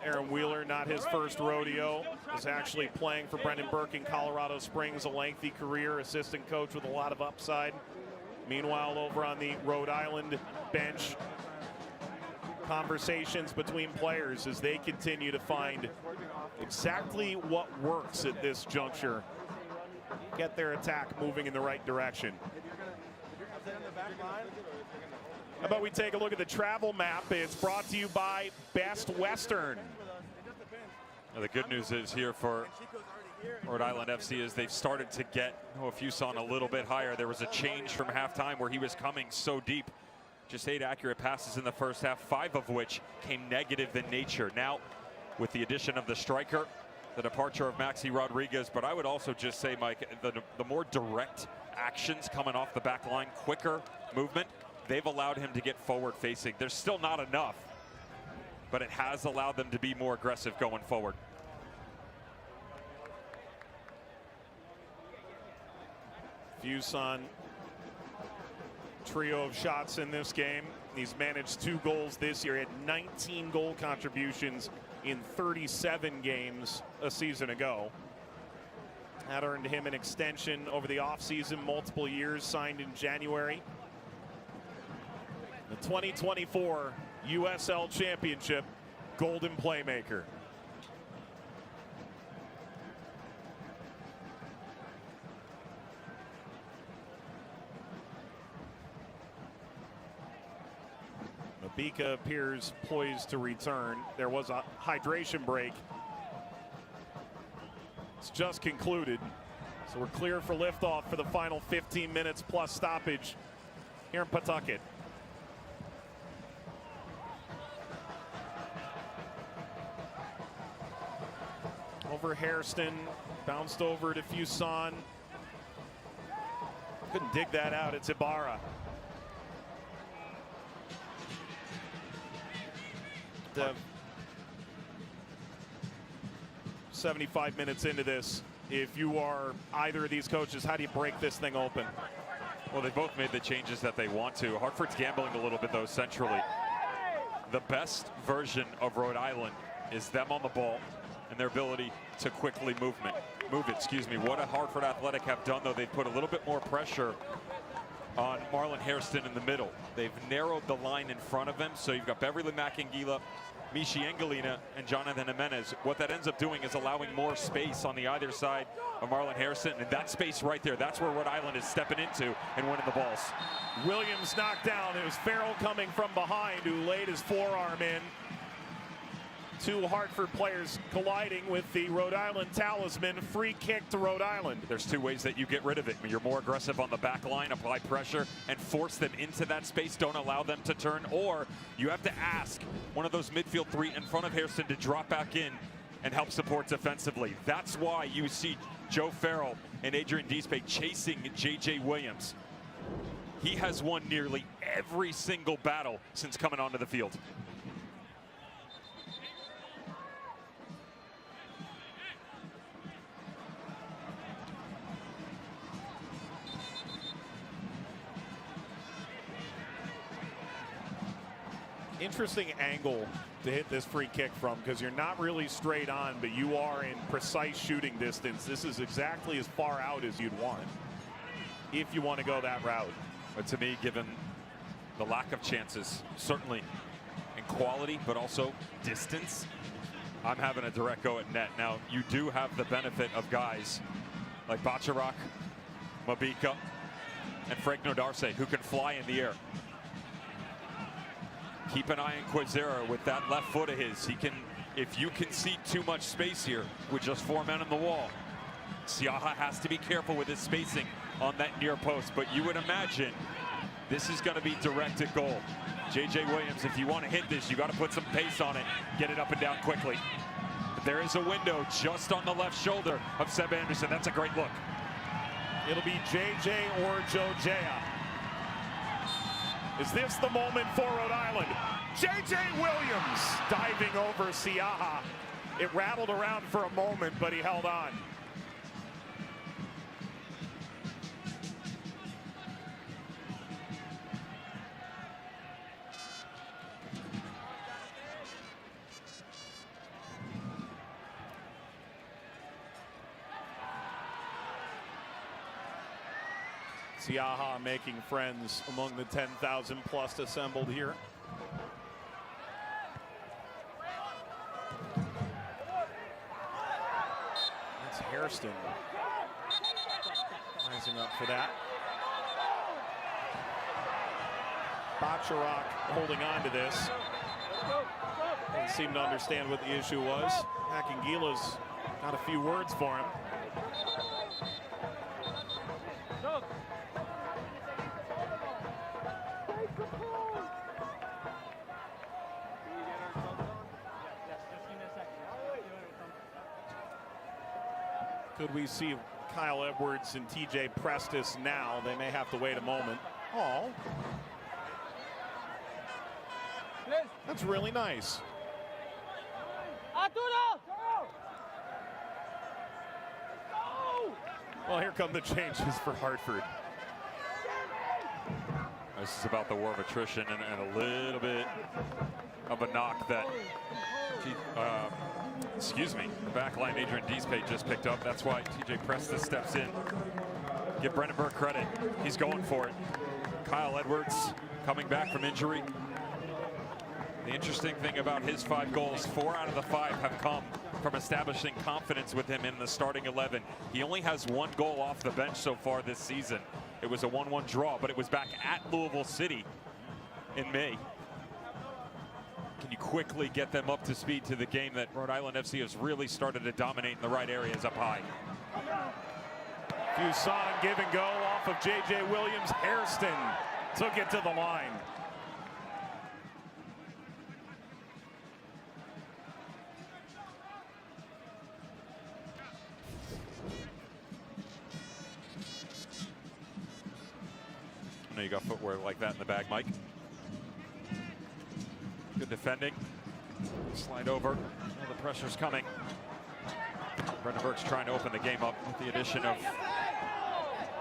Aaron Wheeler, not his first rodeo, is actually playing for Brendan Burke in Colorado Springs, a lengthy career, assistant coach with a lot of upside. Meanwhile, over on the Rhode Island bench, conversations between players as they continue to find exactly what works at this juncture. Get their attack moving in the right direction. How about we take a look at the travel map? It's brought to you by Best Western. Well, the good news is here for Rhode Island FC is they've started to get Fuson a little bit higher. There was a change from halftime where he was coming so deep. Just 8 accurate passes in the first half, 5 of which came negative in nature. Now, with the addition of the striker, the departure of Maxi Rodriguez, but I would also just say, Mike, the more direct actions coming off the back line, quicker movement, they've allowed him to get forward facing. There's still not enough, but it has allowed them to be more aggressive going forward. Fuson, trio of shots in this game. He's managed 2 goals this year. He had 19 goal contributions in 37 games a season ago. That earned him an extension over the offseason, multiple years, signed in January. The 2024 USL Championship Golden Playmaker. Mabika appears poised to return. There was a hydration break minutes just concluded. So we're clear for liftoff for the final 15 minutes plus stoppage here in Pawtucket. Over Hairston, bounced over to Fuson. Couldn't dig that out. It's Ibarra. 75 minutes into this, if you are either of these coaches, how do you break this thing open? Well, they both made the changes that they want to. Hartford's gambling a little bit, though, centrally. The best version of Rhode Island is them on the ball and their ability to quickly move it. What a Hartford Athletic have done, though, they've put a little bit more pressure on Marlon Hairston in the middle. They've narrowed the line in front of him, so you've got Beverly Macangila, Mishi Engelina, and Jonathan Jimenez. What that ends up doing is allowing more space on the either side of Marlon Hairston, and that space right there, that's where Rhode Island is stepping into and winning the balls. Williams knocked down. It was Farrell coming from behind who laid his forearm in. Two Hartford players colliding with the Rhode Island talisman. Free kick to Rhode Island. There's two ways that you get rid of it. You're more aggressive on the back line, apply pressure, and force them into that space. Don't allow them to turn. Or you have to ask one of those midfield three in front of Hairston to drop back in and help support defensively. That's why you see Joe Farrell and Adrian Deespe chasing J.J. Williams. He has won nearly every single battle since coming onto the field. Interesting angle to hit this free kick from, because you're not really straight on, but you are in precise shooting distance. This is exactly as far out as you'd want if you want to go that route. But to me, given the lack of chances, certainly in quality, but also distance, I'm having a direct go at net. Now, you do have the benefit of guys like Bacharach, Mabika, and Frank Nodarce, who can fly in the air. Keep an eye on Quezera with that left foot of his. He can, if you concede too much space here with just 4 men on the wall, Siaha has to be careful with his spacing on that near post. But you would imagine this is going to be direct at goal. J.J. Williams, if you want to hit this, you got to put some pace on it, get it up and down quickly. But there is a window just on the left shoulder of Seb Anderson. That's a great look. It'll be J.J. or Joe Jaya. Is this the moment for Rhode Island? J.J. Williams diving over Siaha. It rattled around for a moment, but he held on. Siaha making friends among the 10,000 plus assembled here. That's Hairston rising up for that. Bacharach holding on to this. Didn't seem to understand what the issue was. Akingila's got a few words for him. Could we see Kyle Edwards and TJ Prestis now? They may have to wait a moment. Oh, that's really nice. Well, here come the changes for Hartford. This is about the war of attrition and a little bit of a knock that, the back line Adrian Deespe just picked up. That's why TJ Prestis steps in. Give Brendan Burke credit. He's going for it. Kyle Edwards coming back from injury. The interesting thing about his 5 goals, 4 out of the 5 have come from establishing confidence with him in the starting 11. He only has 1 goal off the bench so far this season. It was a 1-1 draw, but it was back at Louisville City in May. Can you quickly get them up to speed to the game that Rhode Island FC has really started to dominate in the right areas up high? Fuson give and go off of J.J. Williams. Hairston took it to the line. I know you got footwear like that in the bag, Mike. Good defending. Slide over. Oh, the pressure's coming. Brendan Burke's trying to open the game up with the addition of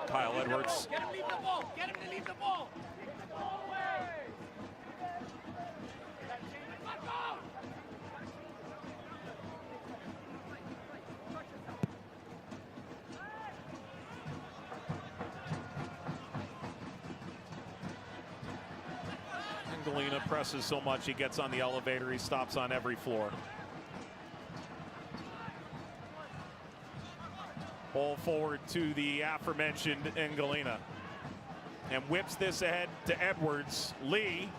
Kyle Edwards. Get him leave the ball. Get him to leave the ball. Galena presses so much he gets on the elevator, he stops on every floor. Ball forward to the aforementioned Engalina. And whips this ahead to Edwards. Lee.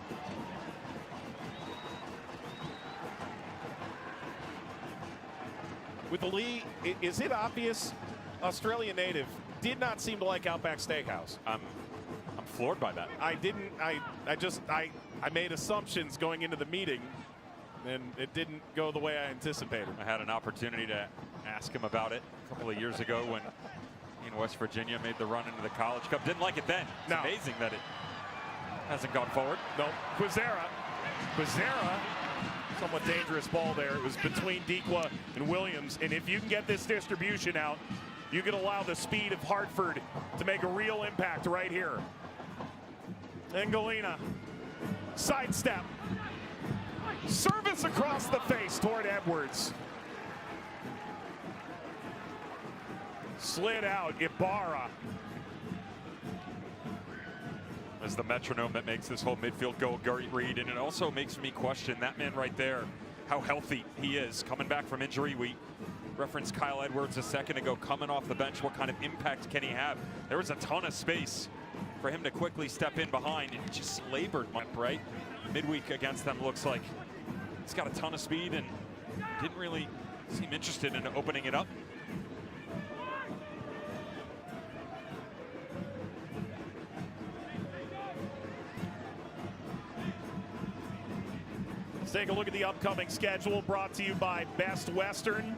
With the Lee, is it obvious? Australian native did not seem to like Outback Steakhouse. I'm floored by that. I made assumptions going into the meeting, and it didn't go the way I anticipated. I had an opportunity to ask him about it a couple of years ago when he in West Virginia made the run into the College Cup. Didn't like it then. It's amazing that it hasn't gone forward. No, Quizera, somewhat dangerous ball there. It was between Dequa and Williams, and if you can get this distribution out, you can allow the speed of Hartford to make a real impact right here. Engalina, sidestep, service across the face toward Edwards. Slid out, Ibarra. As the metronome that makes this whole midfield go, Gary Reed, and it also makes me question that man right there, how healthy he is. Coming back from injury, we referenced Kyle Edwards a second ago, coming off the bench. What kind of impact can he have? There was a ton of space for him to quickly step in behind, and he just labored, right? Midweek against them looks like he's got a ton of speed and didn't really seem interested in opening it up. Let's take a look at the upcoming schedule, brought to you by Best Western.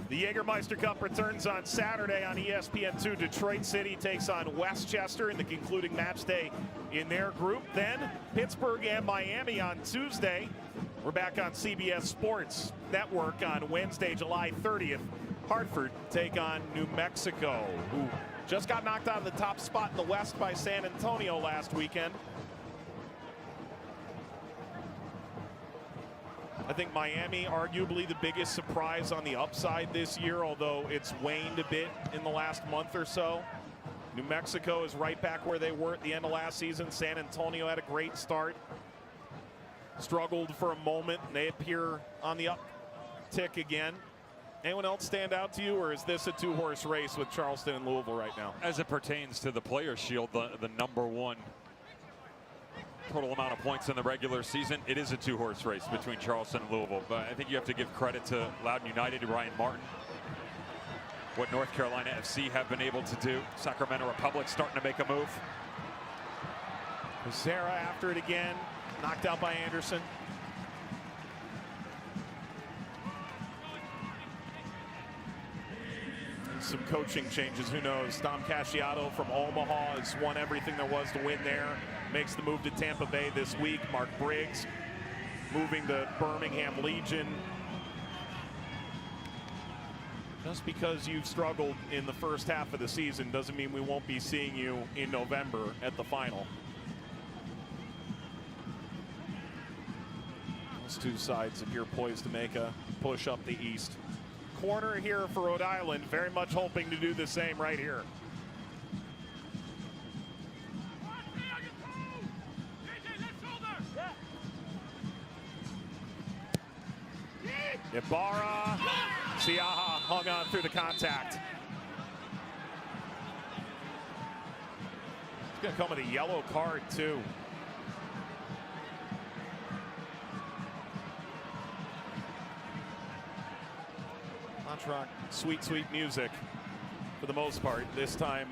The Jägermeister Cup returns on Saturday on ESPN2. Detroit City takes on Westchester in the concluding match day in their group. Then Pittsburgh and Miami on Tuesday. We're back on CBS Sports Network on Wednesday, July 30th. Hartford take on New Mexico, who just got knocked out of the top spot in the West by San Antonio last weekend. I think Miami, arguably the biggest surprise on the upside this year, although it's waned a bit in the last month or so. New Mexico is right back where they were at the end of last season. San Antonio had a great start. Struggled for a moment, and they appear on the uptick again. Anyone else stand out to you, or is this a two-horse race with Charleston and Louisville right now? As it pertains to the Players' Shield, the #1 total amount of points in the regular season, it is a two-horse race between Charleston and Louisville. But I think you have to give credit to Loudoun United, Ryan Martin, what North Carolina FC have been able to do. Sacramento Republic starting to make a move. Zara after it again, knocked out by Anderson. And some coaching changes, who knows? Dom Casciato from Omaha has won everything there was to win there. Makes the move to Tampa Bay this week. Mark Briggs moving to Birmingham Legion. Just because you've struggled in the first half of the season doesn't mean we won't be seeing you in November at the final. Those two sides appear poised to make a push up the East. Corner here for Rhode Island, very much hoping to do the same right here. Ibarra, Siaha hung on through the contact. It's going to come with a yellow card too. Bacharach, sweet, sweet music for the most part. This time,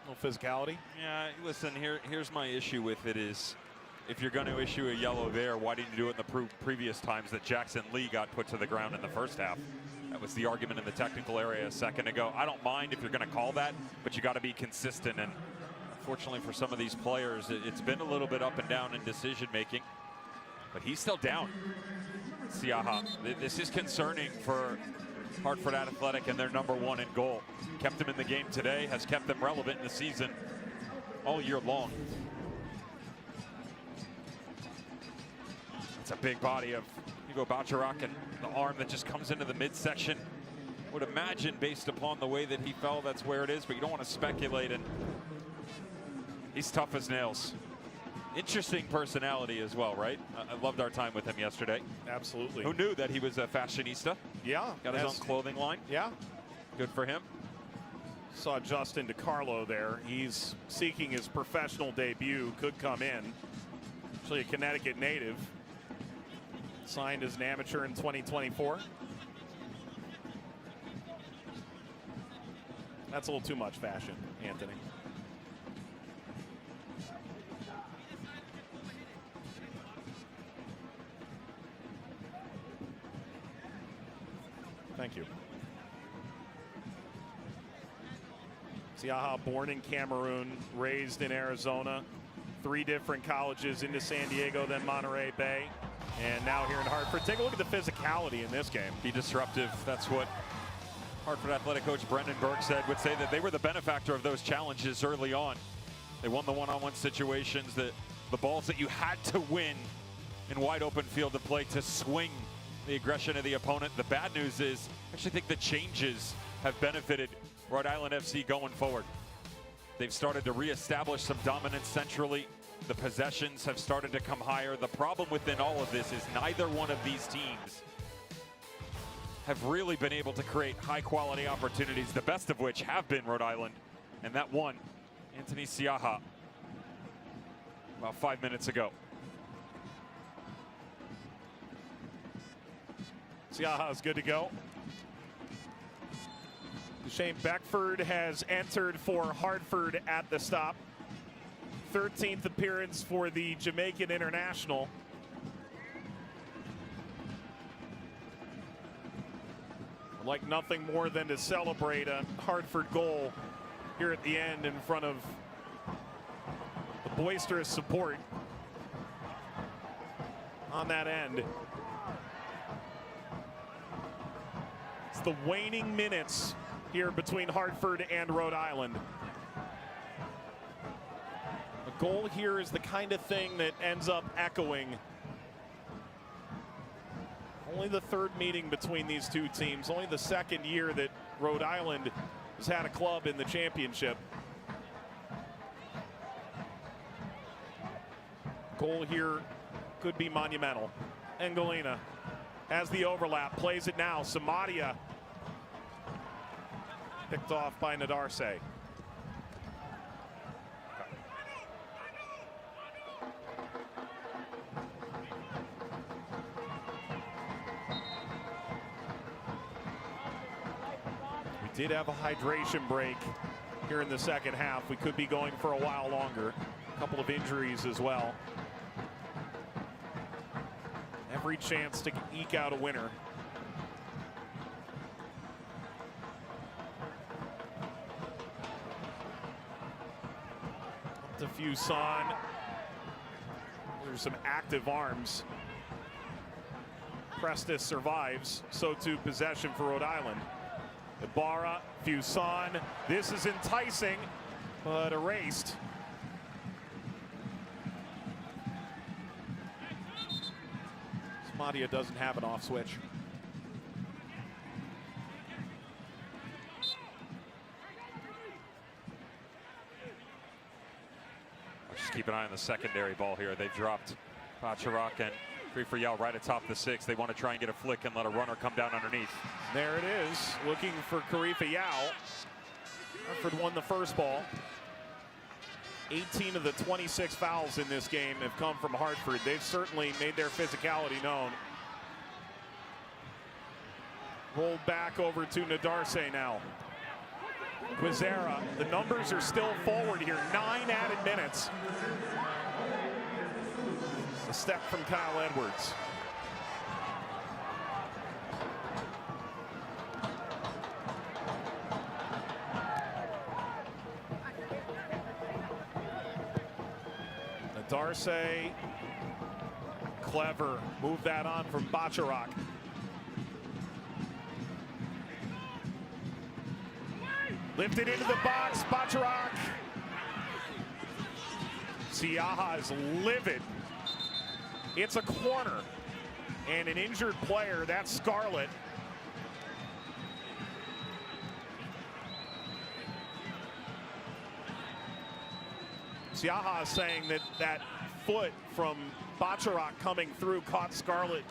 no physicality. Yeah, listen, here's my issue with it is, if you're going to issue a yellow there, why didn't you do it in the previous times that Jackson Lee got put to the ground in the first half? That was the argument in the technical area a second ago. I don't mind if you're going to call that, but you got to be consistent. And unfortunately for some of these players, it's been a little bit up and down in decision making. But he's still down. Siaha. This is concerning for Hartford Athletic and their #1 in goal. Kept them in the game today, has kept them relevant in the season all year long. It's a big body of Hugo Bacharach, and the arm that just comes into the midsection. Would imagine, based upon the way that he fell, that's where it is, but you don't want to speculate. And he's tough as nails. Interesting personality as well, right? I loved our time with him yesterday. Absolutely. Who knew that he was a fashionista? Yeah. Got his own clothing line. Yeah. Good for him. Saw Justin DiCarlo there. He's seeking his professional debut, could come in. Actually a Connecticut native. Signed as an amateur in 2024. That's a little too much fashion, Anthony. Thank you. Siaha, born in Cameroon, raised in Arizona, 3 different colleges into San Diego, then Monterey Bay, and now here in Hartford. Take a look at the physicality in this game. Be disruptive. That's what Hartford Athletic coach Brendan Burke would say that they were the benefactor of those challenges early on. They won the one-on-one situations, the balls that you had to win in wide open field of play to swing the aggression of the opponent. The bad news is, I actually think the changes have benefited Rhode Island FC going forward. They've started to reestablish some dominance centrally. The possessions have started to come higher. The problem within all of this is neither one of these teams have really been able to create high quality opportunities, the best of which have been Rhode Island. And that one, Anthony Siaha, about 5 minutes ago. Siaha is good to go. Shane Beckford has entered for Hartford at the stop. 13th appearance for the Jamaican international. Like nothing more than to celebrate a Hartford goal here at the end in front of the boisterous support on that end. It's the waning minutes here between Hartford and Rhode Island. A goal here is the kind of thing that ends up echoing. Only the 3rd meeting between these two teams, only the 2nd year that Rhode Island has had a club in the championship. Goal here could be monumental. Engelina has the overlap, plays it now. Samadia picked off by Nadarse. We did have a hydration break here in the 2nd half. We could be going for a while longer. A couple of injuries as well. Every chance to eke out a winner. To Fuson. There's some active arms. Prestis survives, so too possession for Rhode Island. Ibarra, Fuson. This is enticing, but erased. Samadia doesn't have an off switch. Just keep an eye on the secondary ball here. They've dropped Bacharach and Free-for-Yell right atop the 6. They want to try and get a flick and let a runner come down underneath. There it is, looking for Karifa Yao. Hartford won the first ball. 18 of the 26 fouls in this game have come from Hartford. They've certainly made their physicality known. Rolled back over to Nadarse now. Quizera, the numbers are still forward here. 9 added minutes. A step from Kyle Edwards. Nadarse, clever. Move that on from Bacharach. Lifted into the box, Bacharach. Siaha is livid. It's a corner. And an injured player, that's Scarlett. Siaha is saying that that foot from Bacharach coming through caught Scarlett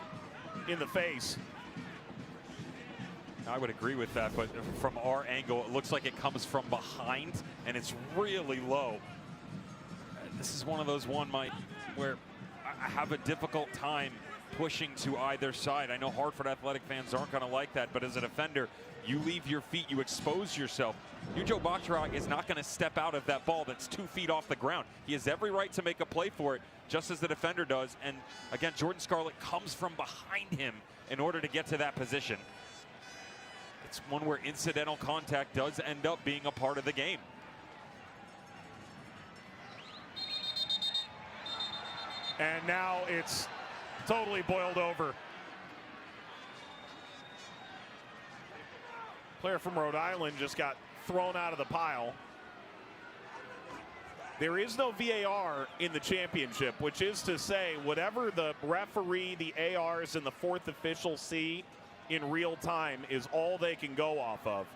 in the face. I would agree with that, but from our angle, it looks like it comes from behind, and it's really low. This is one of those Mike, where I have a difficult time pushing to either side. I know Hartford Athletic fans aren't going to like that, but as a defender, you leave your feet, you expose yourself. Joe Bacharach is not going to step out of that ball that's 2 feet off the ground. He has every right to make a play for it, just as the defender does. And again, Jordan Scarlett comes from behind him in order to get to that position. It's one where incidental contact does end up being a part of the game. And now it's totally boiled over. Player from Rhode Island just got thrown out of the pile. There is no VAR in the championship, which is to say whatever the referee, the ARs, and the fourth official see in real time is all they can go off of.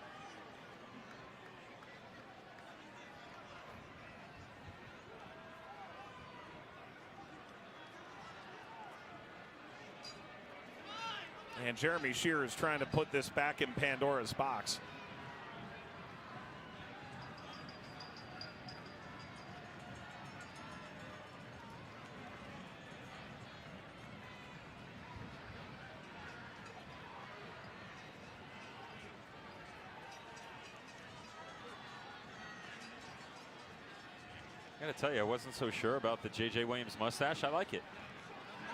And Jeremy Shearer is trying to put this back in Pandora's box. I gotta tell you, I wasn't so sure about the J.J. Williams mustache. I like it.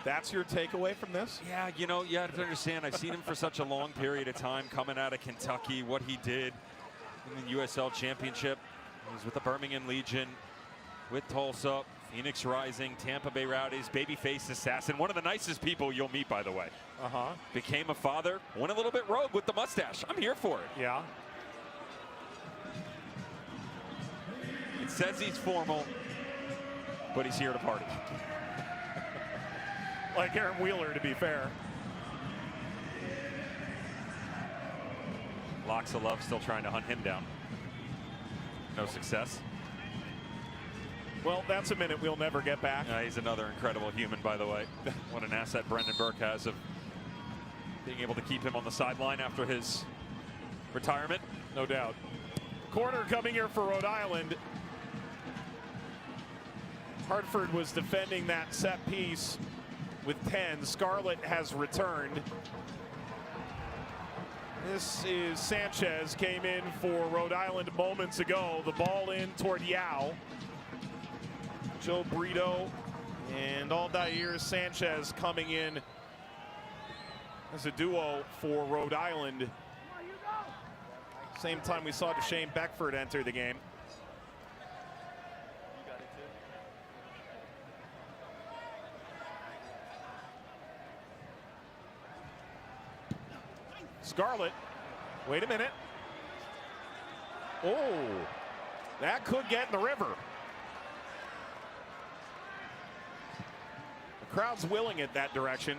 That's your takeaway from this? Yeah, you know, you have to understand, I've seen him for such a long period of time coming out of Kentucky, what he did in the USL Championship. He was with the Birmingham Legion, with Tulsa, Phoenix Rising, Tampa Bay Rowdies, babyface assassin. One of the nicest people you'll meet, by the way. Became a father, went a little bit rogue with the mustache. I'm here for it. Yeah. It says he's formal, but he's here to party. Like Aaron Wheeler, to be fair. Locks of Love still trying to hunt him down. No success. Well, that's a minute we'll never get back. He's another incredible human, by the way. What an asset Brendan Burke has of being able to keep him on the sideline after his retirement. No doubt. Corner coming here for Rhode Island. Hartford was defending that set piece with 10. Scarlett has returned. This is Sanchez, came in for Rhode Island moments ago. The ball in toward Yao. Joe Brito and Aldair Sanchez coming in as a duo for Rhode Island. Same time we saw Deshane Beckford enter the game. Scarlett, wait a minute. Oh, that could get in the river. The crowd's willing it that direction.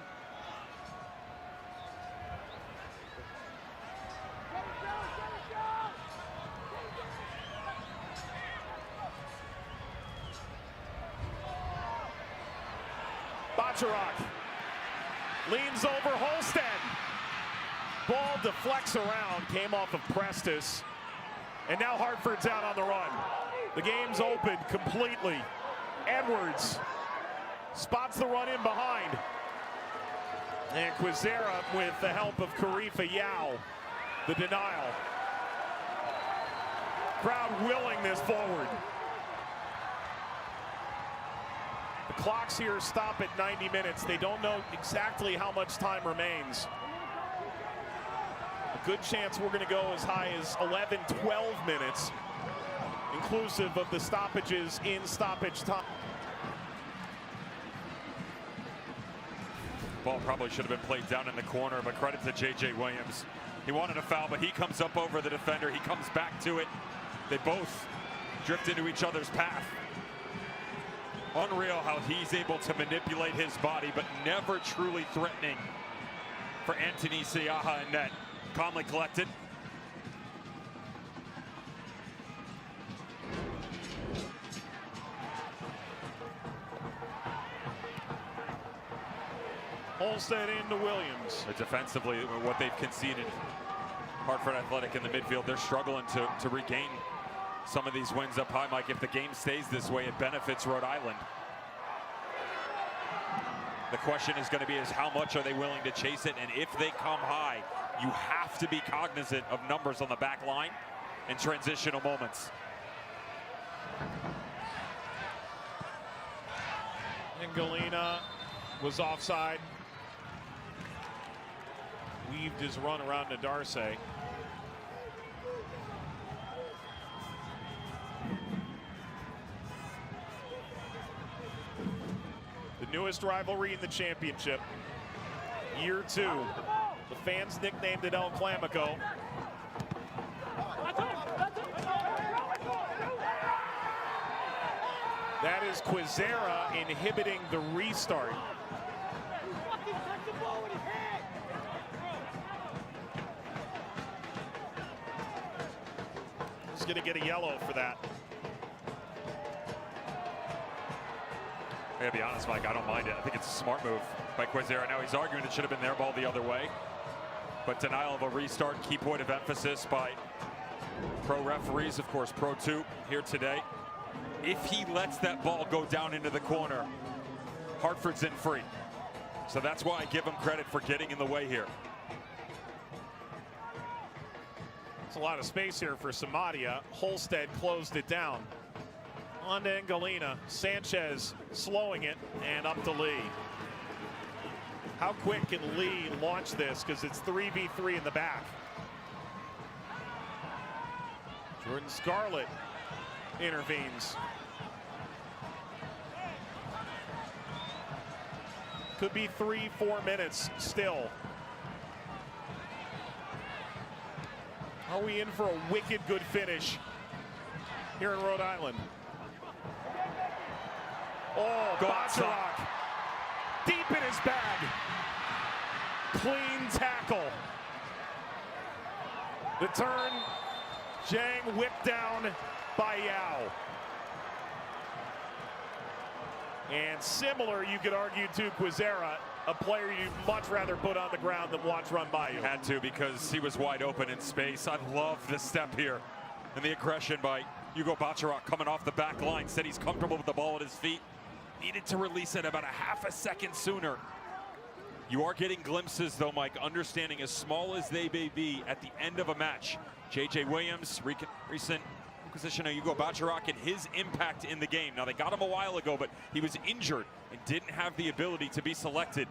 Bacharach leans over Holstead. Ball deflects around, came off of Prestis. And now Hartford's out on the run. The game's open completely. Edwards spots the run in behind. And Quizera with the help of Karifa Yao. The denial. Crowd willing this forward. The clocks here stop at 90 minutes. They don't know exactly how much time remains. A good chance we're going to go as high as 11, 12 minutes, inclusive of the stoppages in stoppage time. Ball probably should have been played down in the corner, but credit to J.J. Williams. He wanted a foul, but he comes up over the defender. He comes back to it. They both drift into each other's path. Unreal how he's able to manipulate his body, but never truly threatening for Anthony Siaha in net. Calmly collected. Holstead into Williams. Defensively, what they've conceded. Hartford Athletic in the midfield, they're struggling to regain some of these wins up high, Mike. If the game stays this way, it benefits Rhode Island. The question is going to be is how much are they willing to chase it, and if they come high, you have to be cognizant of numbers on the back line and transitional moments. And Galena was offside. Weaved his run around to Darce. The newest rivalry in the championship. Year 2. The fans nicknamed it El Clamico. That is Quizera inhibiting the restart. He's going to get a yellow for that. I gotta be honest, Mike, I don't mind it. I think it's a smart move by Quizera. Now he's arguing it should have been their ball the other way. But denial of a restart, key point of emphasis by pro referees, of course, Pro 2 here today. If he lets that ball go down into the corner, Hartford's in free. So that's why I give him credit for getting in the way here. It's a lot of space here for Samadia. Holstead closed it down. On to Galena. Sanchez slowing it and up to Lee. How quick can Lee launch this? Because it's 3v3 in the back. Jordan Scarlett intervenes. Could be 3-4 minutes still. Are we in for a wicked good finish here in Rhode Island? Oh, Bacharach deep in his bag. Clean tackle. The turn, Zhang whipped down by Yao. And similar, you could argue, to Quizera, a player you'd much rather put on the ground than watch run by you. Had to, because he was wide open in space. I love the step here and the aggression by Hugo Bacharach coming off the back line. Said he's comfortable with the ball at his feet. Needed to release it about a half a second sooner. You are getting glimpses, though, Mike, understanding as small as they may be at the end of a match. J.J. Williams, recent acquisition of Hugo Bacharach, and his impact in the game. Now, they got him a while ago, but he was injured and didn't have the ability to be selected.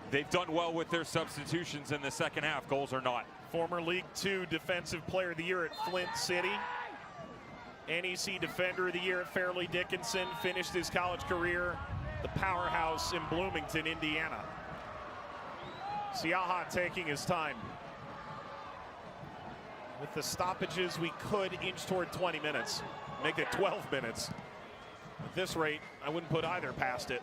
They've done well with their substitutions in the second half, goals or not. Former League Two Defensive Player of the Year at Flint City. NEC Defender of the Year at Fairleigh Dickinson. Finished his college career the powerhouse in Bloomington, Indiana. Siaha taking his time. With the stoppages, we could inch toward 20 minutes. Make it 12 minutes. At this rate, I wouldn't put either past it.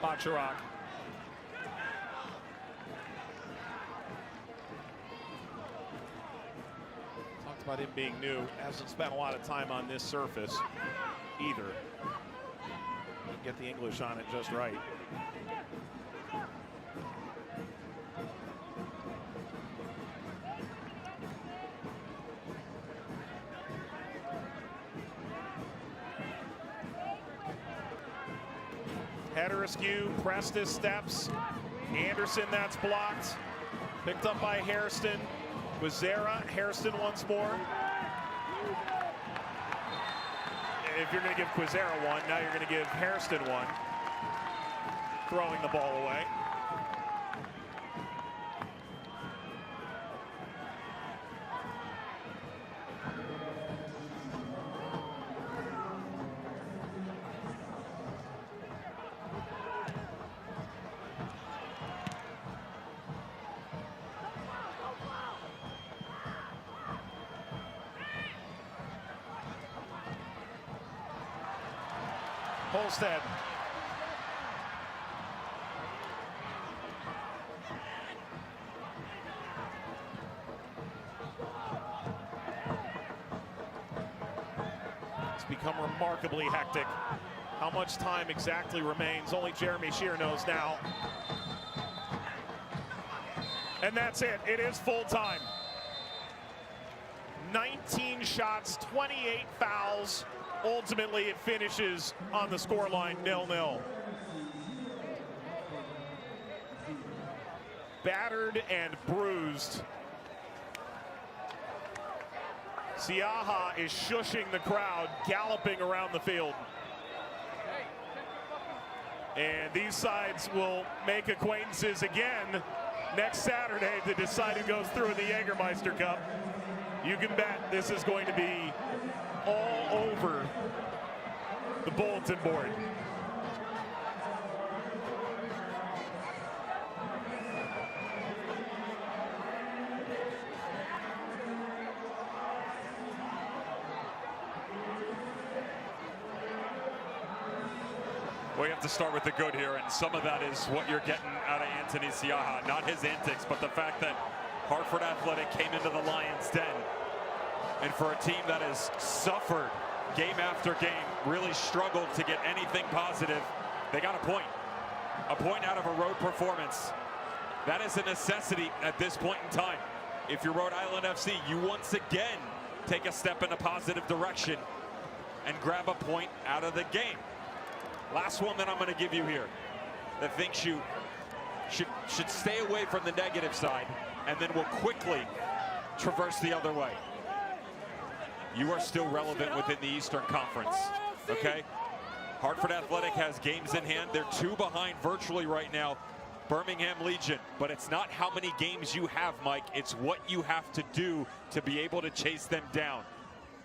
Bacharach. talked about him being new. Hasn't spent a lot of time on this surface either. Get the English on it just right. Header askew, Prestis steps. Anderson, that's blocked. Picked up by Hairston. Wazera, Hairston once more. If you're going to give Quizera one, now you're going to give Hairston one. Throwing the ball away. Holstead. It's become remarkably hectic. How much time exactly remains? Only Jeremy Shear knows now. And that's it. It is full time. 19 shots, 28 fouls. Ultimately, it finishes on the scoreline 0-0. Battered and bruised. Siaha is shushing the crowd, galloping around the field. And these sides will make acquaintances again next Saturday to decide who goes through in the Jägermeister Cup. You can bet this is going to be all over the bulletin board. We have to start with the good here, and some of that is what you're getting out of Anthony Siaha. Not his antics, but the fact that Hartford Athletic came into the Lions' den. And for a team that has suffered game after game, really struggled to get anything positive, they got a point out of a road performance. That is a necessity at this point in time. If you're Rhode Island FC, you once again take a step in a positive direction and grab a point out of the game. Last one that I'm going to give you here that thinks you should stay away from the negative side and then will quickly traverse the other way. You are still relevant within the Eastern Conference, okay? Hartford Athletic has games in hand. They're 2 behind virtually right now, Birmingham Legion. But it's not how many games you have, Mike. It's what you have to do to be able to chase them down.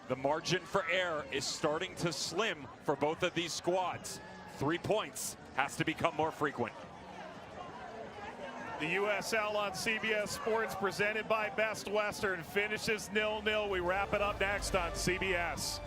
The margin for error is starting to slim for both of these squads. 3 points has to become more frequent. The USL on CBS Sports, presented by Best Western, finishes 0-0. We wrap it up next on CBS.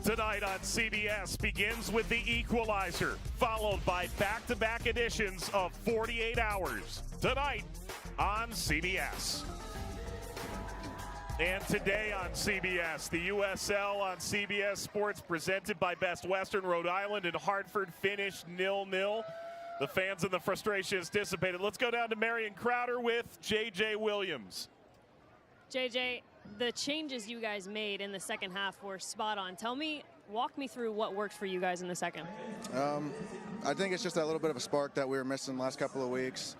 tonight on CBS begins with the equalizer, followed by back-to-back editions of 48 Hours. Tonight on CBS. And today on CBS, the USL on CBS Sports, presented by Best Western. Rhode Island and Hartford finished 0-0. The fans and the frustration has dissipated. Let's go down to Marion Crowder with J.J. Williams. JJ, the changes you guys made in the second half were spot on. Walk me through what worked for you guys in the second. I think it's just that little bit of a spark that we were missing the last couple of weeks.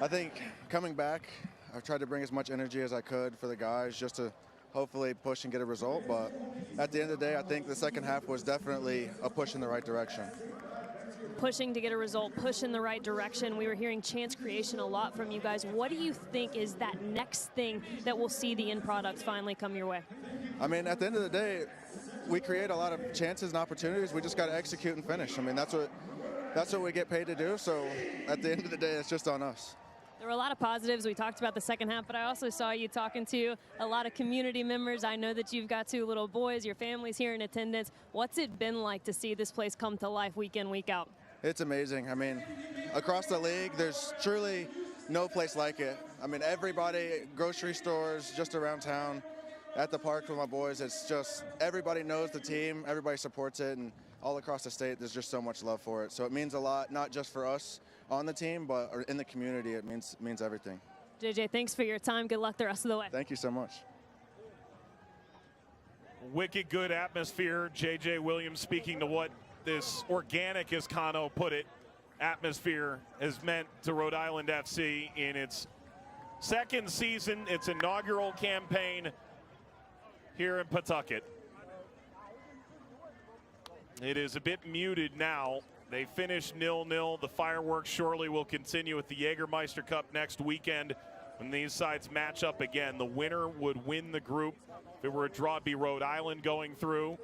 I think coming back, I've tried to bring as much energy as I could for the guys just to hopefully push and get a result. But at the end of the day, I think the second half was definitely a push in the right direction. Pushing to get a result, push in the right direction. We were hearing chance creation a lot from you guys. What do you think is that next thing that we'll see the end product finally come your way? I mean, at the end of the day, we create a lot of chances and opportunities. We just got to execute and finish. I mean, that's what we get paid to do. So at the end of the day, it's just on us. There were a lot of positives. We talked about the second half, but I also saw you talking to a lot of community members. I know that you've got 2 little boys, your family's here in attendance. What's it been like to see this place come to life week in, week out? It's amazing. I mean, across the league, there's truly no place like it. I mean, everybody, grocery stores, just around town, at the park with my boys, it's just everybody knows the team, everybody supports it, and all across the state, there's just so much love for it. So it means a lot, not just for us on the team, but in the community. It means everything. JJ, thanks for your time. Good luck the rest of the way. Thank you so much. Wicked good atmosphere. J.J. Williams speaking to what this organic, as Kano put it, atmosphere has meant to Rhode Island FC in its second season, its inaugural campaign here in Pawtucket. It is a bit muted now. They finished 0-0. The fireworks surely will continue with the Jägermeister Cup next weekend when these sides match up again. The winner would win the group. If it were a draw, it'd be Rhode Island going through.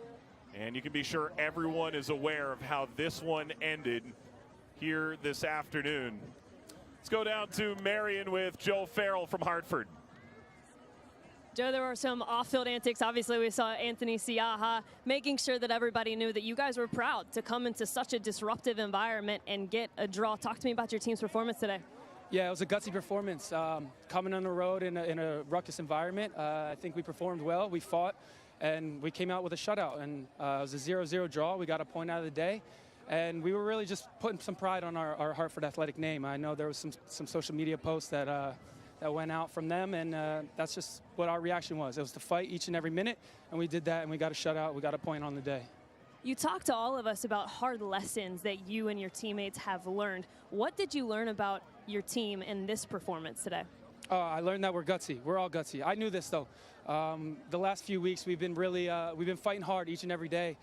And you can be sure everyone is aware of how this one ended here this afternoon. Let's go down to Marion with Joe Farrell from Hartford. Joe, there were some off-field antics. Obviously, we saw Anthony Siaha making sure that everybody knew that you guys were proud to come into such a disruptive environment and get a draw. Talk to me about your team's performance today. Yeah, it was a gutsy performance. Coming on the road in a ruckus environment, I think we performed well. We fought, and we came out with a shutout. And it was a 0-0 draw. We got a point out of the day. And we were really just putting some pride on our Hartford athletic name. I know there was some social media posts that went out from them, and that's just what our reaction was. It was to fight each and every minute, and we did that, and we got a shutout. We got a point on the day. You talked to all of us about hard lessons that you and your teammates have learned. What did you learn about your team in this performance today? I learned that we're gutsy. We're all gutsy. I knew this, though. The last few weeks, we've been fighting hard each and every day.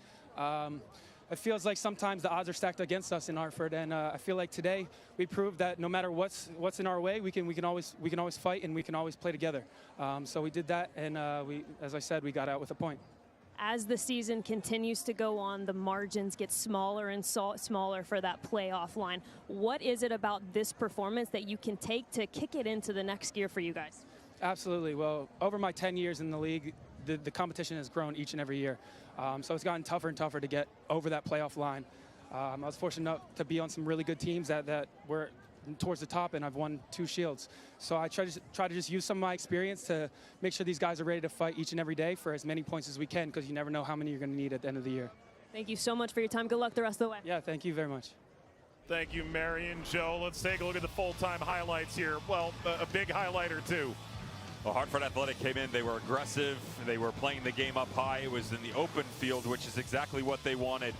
It feels like sometimes the odds are stacked against us in Hartford, and I feel like today we proved that no matter what's in our way, we can always fight and we can always play together. So we did that, and as I said, we got out with a point. As the season continues to go on, the margins get smaller and smaller for that playoff line. What is it about this performance that you can take to kick it into the next gear for you guys? Absolutely. Well, over my 10 years in the league, the competition has grown each and every year. So it's gotten tougher and tougher to get over that playoff line. I was fortunate enough to be on some really good teams that were towards the top, and I've won 2 shields. So I try to just use some of my experience to make sure these guys are ready to fight each and every day for as many points as we can, because you never know how many you're going to need at the end of the year. Thank you so much for your time. Good luck the rest of the way. Yeah, thank you very much. Thank you, Marion. Joe, let's take a look at the full-time highlights here. Well, a big highlight or two. Well, Hartford Athletic came in. They were aggressive. They were playing the game up high. It was in the open field, which is exactly what they wanted.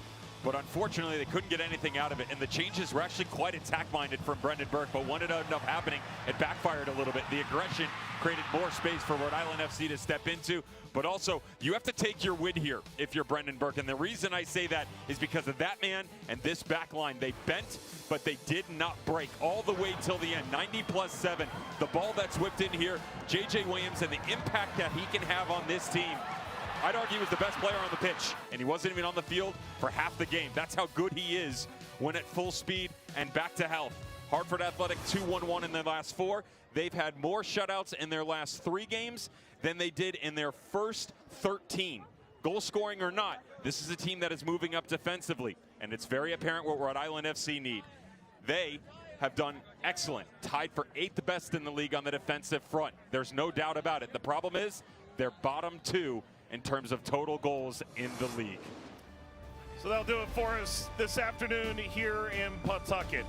But unfortunately, they couldn't get anything out of it. And the changes were actually quite attack-minded from Brendan Burke. But when it ended up happening, it backfired a little bit. The aggression created more space for Rhode Island FC to step into. But also, you have to take your win here if you're Brendan Burke. And the reason I say that is because of that man and this back line. They bent, but they did not break all the way till the end. 90+7. The ball that's whipped in here, J.J. Williams, and the impact that he can have on this team. I'd argue he was the best player on the pitch, and he wasn't even on the field for half the game. That's how good he is when at full speed and back to health. Hartford Athletic 2-1-1 in their last 4. They've had more shutouts in their last 3 games than they did in their first 13 goal scoring or not, this is a team that is moving up defensively, and it's very apparent what Rhode Island FC need. They have done excellent, tied for 8th best in the league on the defensive front. There's no doubt about it. The problem is they're bottom 2 in terms of total goals in the league. So that'll do it for us this afternoon here in Pawtucket.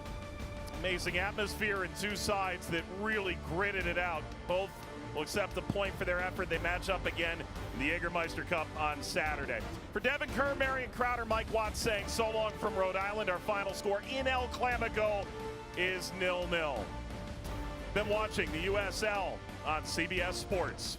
Amazing atmosphere and two sides that really gritted it out. Both will accept a point for their effort. They match up again in the Jägermeister Cup on Saturday. For Devin Kerr, Marion Crowder, Mike Watts saying so long from Rhode Island. Our final score in El Clamago is 0-0. Been watching the USL on CBS Sports.